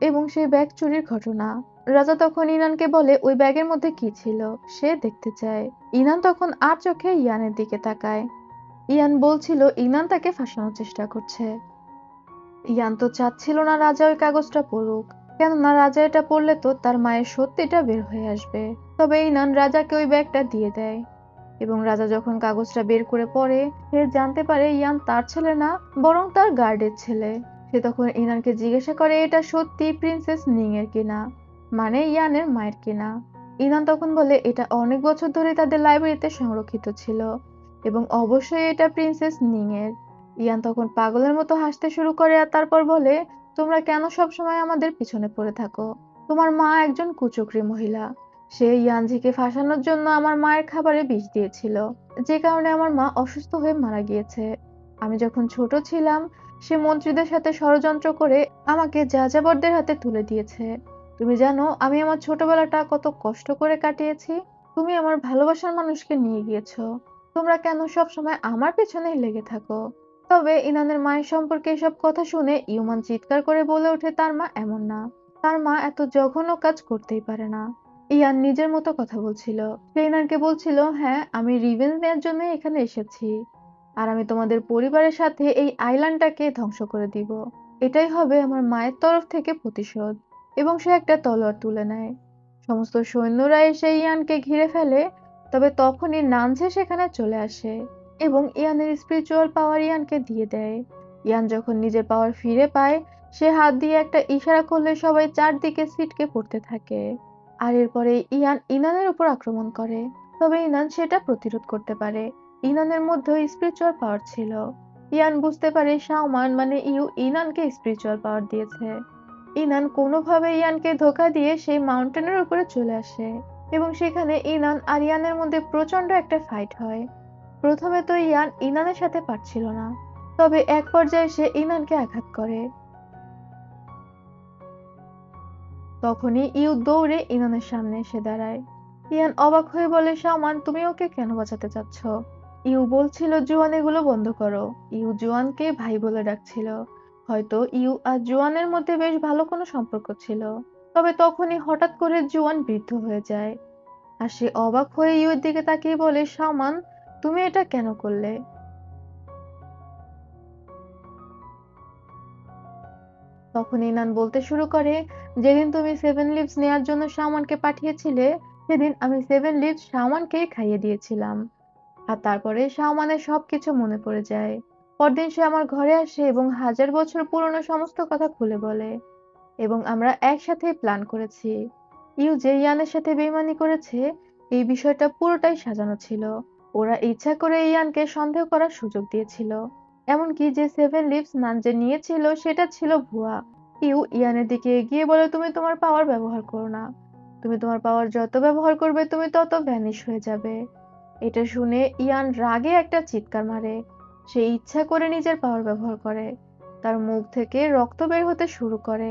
এবং সেই ব্যাগ চুরির ঘটনা। রাজা তখন ইনানকে বলে ওই ব্যাগের মধ্যে কি ছিল সে দেখতে চায়। ইনান তখন আর চোখে ইয়ানের দিকে তাকায়। ইয়ান বলছিল ইনান তাকে ফাঁসানোর চেষ্টা করছে। ইয়ান তো চাচ্ছিল না রাজা ওই কাগজটা পড়ুক, কেননা রাজা এটা পড়লে তো তার মায়ের সত্যিটা বের হয়ে আসবে। তবে ইনান রাজাকে ওই ব্যাগটা দিয়ে দেয় এবং রাজা যখন কাগজটা বের করে পড়ে সে জানতে পারে ইয়ান তার ছেলে না, বরং তার গার্ডের ছেলে। সে তখন ইনানকে জিজ্ঞাসা করে এটা সত্যি প্রিন্সেস নিং এর কিনা, মানে ইয়ানের মায়ের কিনা। ইনান তখন বলে এটা অনেক বছর ধরে তাদের লাইব্রেরিতে সংরক্ষিত ছিল এবং অবশ্যই এটা প্রিন্সেস নিং এর। ইয়ান তখন পাগলের মতো হাসতে শুরু করে আর তারপর বলে তোমরা কেন সবসময় আমাদের পিছনে পড়ে থাকো? তোমার মা একজন কুচক্রী মহিলা। সে ইয়ানজিকে ফাঁসানোর জন্য আমার মায়ের খাবারে বিষ দিয়েছিল, যে কারণে আমার মা অসুস্থ হয়ে মারা গিয়েছে। আমি যখন ছোট ছিলাম সে মন্ত্রীদের সাথে ষড়যন্ত্র করে আমাকে যাযাবরদের হাতে তুলে দিয়েছে। তুমি জানো আমি আমার ছোটবেলাটা কত কষ্ট করে কাটিয়েছি। তুমি আমার ভালোবাসার মানুষকে নিয়ে গিয়েছো। তোমরা কেন সবসময় আমার পেছনেই লেগে থাকো? তবে ইনানের মায়ের সম্পর্কে এসব কথা শুনে ইউমান চিৎকার করে বলে ওঠে তার মা এমন না, তার মা এত জঘন্য কাজ করতেই পারে না। ইয়ান নিজের মতো কথা বলছিল। সে ইনানকে বলছিল হ্যাঁ আমি রিভেঞ্জ নেয়ার জন্য এখানে এসেছি, আর আমি তোমাদের পরিবারের সাথে এই আইল্যান্ডটাকে ধ্বংস করে দিব। এটাই হবে আমার মায়ের তরফ থেকে প্রতিশোধ। এবং সে একটা তলোয়ার তুলে নেয়। সমস্ত সৈন্যরা এসে ইয়ানকে ঘিরে ফেলে। তবে তখনই নানঝে সেখানে চলে আসে এবং ইয়ানের স্পিরিচুয়াল পাওয়ার ইয়ানকে দিয়ে দেয়। ইয়ান যখন নিজের পাওয়ার ফিরে পায় সে হাত দিয়ে একটা ইশারা করলে সবাই চারদিকে ছিটকে পড়তে থাকে। আর এরপরে ইয়ান ইনানের উপর আক্রমণ করে। তবে ইনান সেটা প্রতিরোধ করতে পারে। ইনানের মধ্যে স্পিরিচুয়াল পাওয়ার ছিল। ইয়ান বুঝতে পারে শাওমান মানে ইনানকে স্পিরিচুয়াল পাওয়ার দিয়েছে। ইনান কোনোভাবে ইয়ানকে ধোঁকা দিয়ে সেই মাউন্টেনের উপরে চলে আসে এবং সেখানে ইনান আর ইয়ানের মধ্যে প্রচন্ড একটা ফাইট হয়। প্রথমে তো ইয়ান ইনানের সাথে পারছিল না, তবে এক পর্যায়ে সে ইনানকে আঘাত করে। তখনই ইউ দৌড়ে ইনানের সামনে এসে দাঁড়ায়। ইয়ান অবাক হয়ে বলে শাওমান তুমি ওকে কেন বাঁচাতে চাচ্ছ? ইউ বলছিল জুয়ান এগুলো বন্ধ করো। ইউ জুয়ানকে ভাই বলে ডাকছিল। হয়তো ইউ আর জুয়ানের মধ্যে বেশ ভালো কোনো সম্পর্ক ছিল। তবে তখনই হঠাৎ করে জুয়ান বৃদ্ধ হয়ে যায় আর সে অবাক হয়ে ইউর দিকে তাকিয়ে বলে শাওমান তুমি এটা কেন করলে? তখন ইনান বলতে শুরু করে যেদিন তুমি 7 লিভস নেয়ার জন্য শাওমানকে পাঠিয়েছিলে সেদিন আমি 7 লিভস শাওমানকেই খাইয়ে দিয়েছিলাম। আর তারপরে শাওমানের সবকিছু মনে পড়ে যায়। পরদিন সে আমার ঘরে আসে এবং 1000 বছর পুরনো সমস্ত কথা খুলে বলে এবং আমরা একসাথে প্ল্যান করেছি। ইউ যে ইয়ানের সাথে বেইমানি করেছে এই বিষয়টা পুরোটাই সাজানো ছিল। ওরা ইচ্ছা করে ইয়ানকে সন্দেহ করার সুযোগ দিয়েছিল। এমনকি যে সেভেন লিভস মান যে নিয়েছিল সেটা ছিল ভুয়া। ইউ ইয়ানের দিকে এগিয়ে বলে, তুমি তোমার পাওয়ার ব্যবহার করো না। তুমি তোমার পাওয়ার যত ব্যবহার করবে তুমি তত ভ্যানিশ হয়ে যাবে। এটা শুনে ইয়ান রাগে একটা চিৎকার মারে। সে ইচ্ছা করে নিজের পাওয়ার ব্যবহার করে। তার মুখ থেকে রক্ত বের হতে শুরু করে।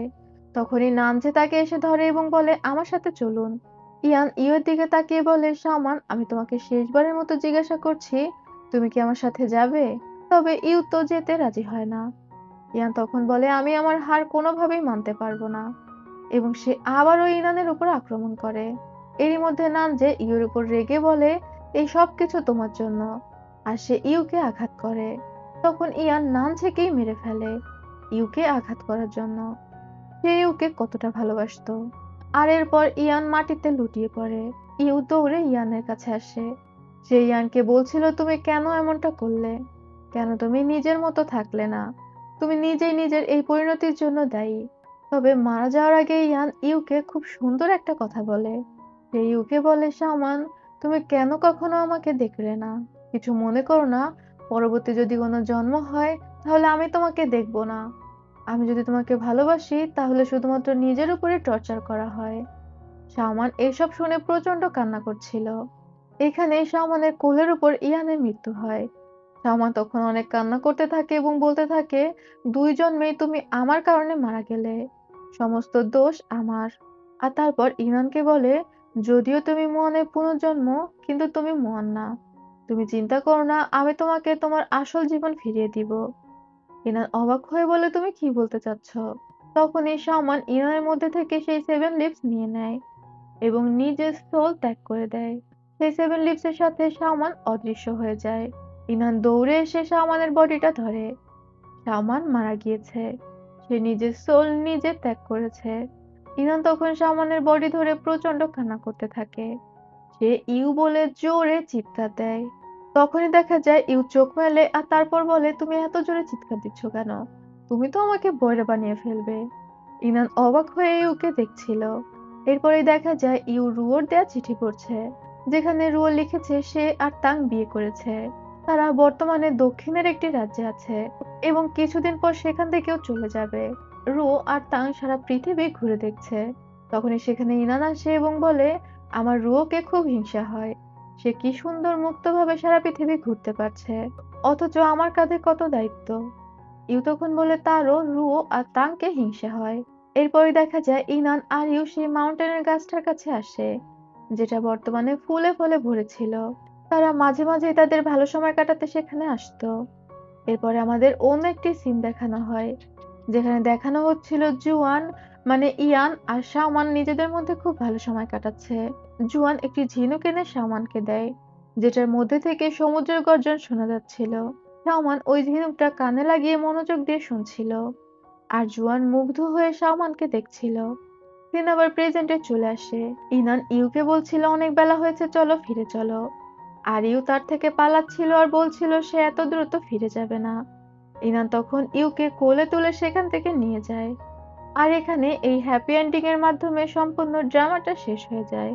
তখনই নামজে তাকে এসে ধরে এবং বলে, আমার সাথে চলুন। ইয়ান ইউর দিকে তাকিয়ে বলে, সামান, আমি তোমাকে শেষবারের মতো জিজ্ঞাসা করছি, তুমি কি আমার সাথে যাবে? তবে ইউ তো যেতে রাজি হয় না। ইয়ান তখন বলে, আমি আমার হার কোনোভাবেই মানতে পারবো না, এবং সে আবারও ইনানের উপর আক্রমণ করে। এরই মধ্যে নামজে ইউর উপর রেগে বলে, এই সব কিছু তোমার জন্য, আর সে ইউকে আঘাত করে। তখন ইয়ান নামজেকেই মেরে ফেলে ইউকে আঘাত করার জন্য। সে ইউকে কতটা ভালোবাসতো। আর এরপর ইয়ান মাটিতে লুটিয়ে পড়ে। ইউ দৌড়ে ইয়ানের কাছে আসে। সে ইয়ানকে বলছিল, তুমি কেন এমনটা করলে? কেন তুমি নিজের মতো থাকলে না? তুমি নিজেই নিজের এই পরিণতির জন্য দায়ী। তবে মারা যাওয়ার আগে ইয়ান ইউকে খুব সুন্দর একটা কথা বলে। সে ইউকে বলে, সামান, তুমি কেন কখনো আমাকে দেখলে না? কিছু মনে করো না। পরবর্তী যদি কোনো জন্ম হয় তাহলে আমি তোমাকে দেখবো না। আমি যদি তোমাকে ভালোবাসি তাহলে শুধুমাত্র নিজের উপরে টর্চার করা হয়। সামান এসব শুনে প্রচন্ড কান্না করছিল। এখানে সামানের কোলের উপর ইয়ানের মৃত্যু হয়। সামান তখন অনেক কান্না করতে থাকে এবং বলতে থাকে, দুই জন্মেই তুমি আমার কারণে মারা গেলে, সমস্ত দোষ আমার। আর তারপর ইনানকে বলে, যদিও তুমি মুয়ানের পুনর্জন্ম, কিন্তু তুমি মুয়ান না। তুমি চিন্তা করো না, আমি তোমাকে তোমার আসল জীবন ফিরিয়ে দিব। ইনান অবাক হয়ে বলে, তুমি কি বলতে চাচ্ছ? তখনই সামান ইনানের মধ্যে থেকে সেই সেভেন লিভস নিয়ে নেয় এবং নিজের সোল ত্যাগ করে দেয়। সেই সেভেন লিভসের সাথে সামান অদৃশ্য হয়ে যায়। ইনান দৌড়ে এসে সামানের বডিটা ধরে। সামান মারা গিয়েছে। সে নিজের সোল নিজে ত্যাগ করেছে। ইনান তখন সামানের বডি ধরে প্রচন্ড কান্না করতে থাকে। সে ইউ বলে জোরে চিৎকার দেয়। তখনই দেখা যায় ইউ চোখ মেলে আর তারপর বলে, তুমি এত জোরে চিৎকার দিচ্ছ কেন? তুমি তো আমাকে বয়রা বানিয়ে ফেলবে। ইনান অবাক হয়ে ইউকে দেখছিল। এরপরে দেখা যায় ইউ রুয়োর দেয়া চিঠি পড়ছে, যেখানে রুয়ো লিখেছে সে আর তাং বিয়ে করেছে। তারা বর্তমানে দক্ষিণের একটি রাজ্যে আছে এবং কিছুদিন পর সেখান থেকেও চলে যাবে। রুয়ো আর তাং সারা পৃথিবী ঘুরে দেখছে। তখনই সেখানে ইনান আসে এবং বলে, আমার রুয়োকে খুব হিংসা হয়। সে কি সুন্দর মুক্তভাবে সারা পৃথিবী ঘুরতে পারছে, অথচ আমার কাঁধে কত দায়িত্ব। ইউ তখন বলে তারও রুয়ো আর তাংকে হিংসা হয়। এরপরে দেখা যায় ইনান আর ইউ সেই মাউন্টেনের গাছটার কাছে আসে, যেটা বর্তমানে ফুলে ফলে ভরেছিল। তারা মাঝে মাঝে তাদের ভালো সময় কাটাতে সেখানে আসতো। এরপরে আমাদের অন্য একটি সিন দেখানো হয়, যেখানে দেখানো হচ্ছিল জুয়ান মানে ইয়ান আর শাওমান নিজেদের মধ্যে খুব ভালো সময় কাটাচ্ছে। জুয়ান একটি ঝিনুক এনে শাওমানকে দেয়, যেটার মধ্যে থেকে সমুদ্রের গর্জন শোনা যাচ্ছিল। শাওমান ওই ঝিনুকটা কানে লাগিয়ে মনোযোগ দিয়ে শুনছিল, আর জুয়ান মুগ্ধ হয়ে শাওমানকে দেখছিল। দিন আবার প্রেজেন্টে চলে আসে। ইনান ইউকে বলছিল, অনেক বেলা হয়েছে, চলো ফিরে চলো। আর ইউ তার থেকে পালাচ্ছিল আর বলছিল সে এত দ্রুত ফিরে যাবে না। ইনান তখন ইউকে কোলে তুলে সেখান থেকে নিয়ে যায়। আর এখানে এই হ্যাপি এন্ডিং এর মাধ্যমে সম্পূর্ণ ড্রামাটা শেষ হয়ে যায়।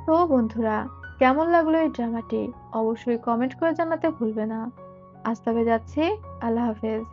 তো বন্ধুরা, কেমন লাগলো এই ড্রামাটি? অবশ্যই কমেন্ট করে জানাতে ভুলবে না। আজ তবে যাচ্ছি। আল্লাহ হাফেজ।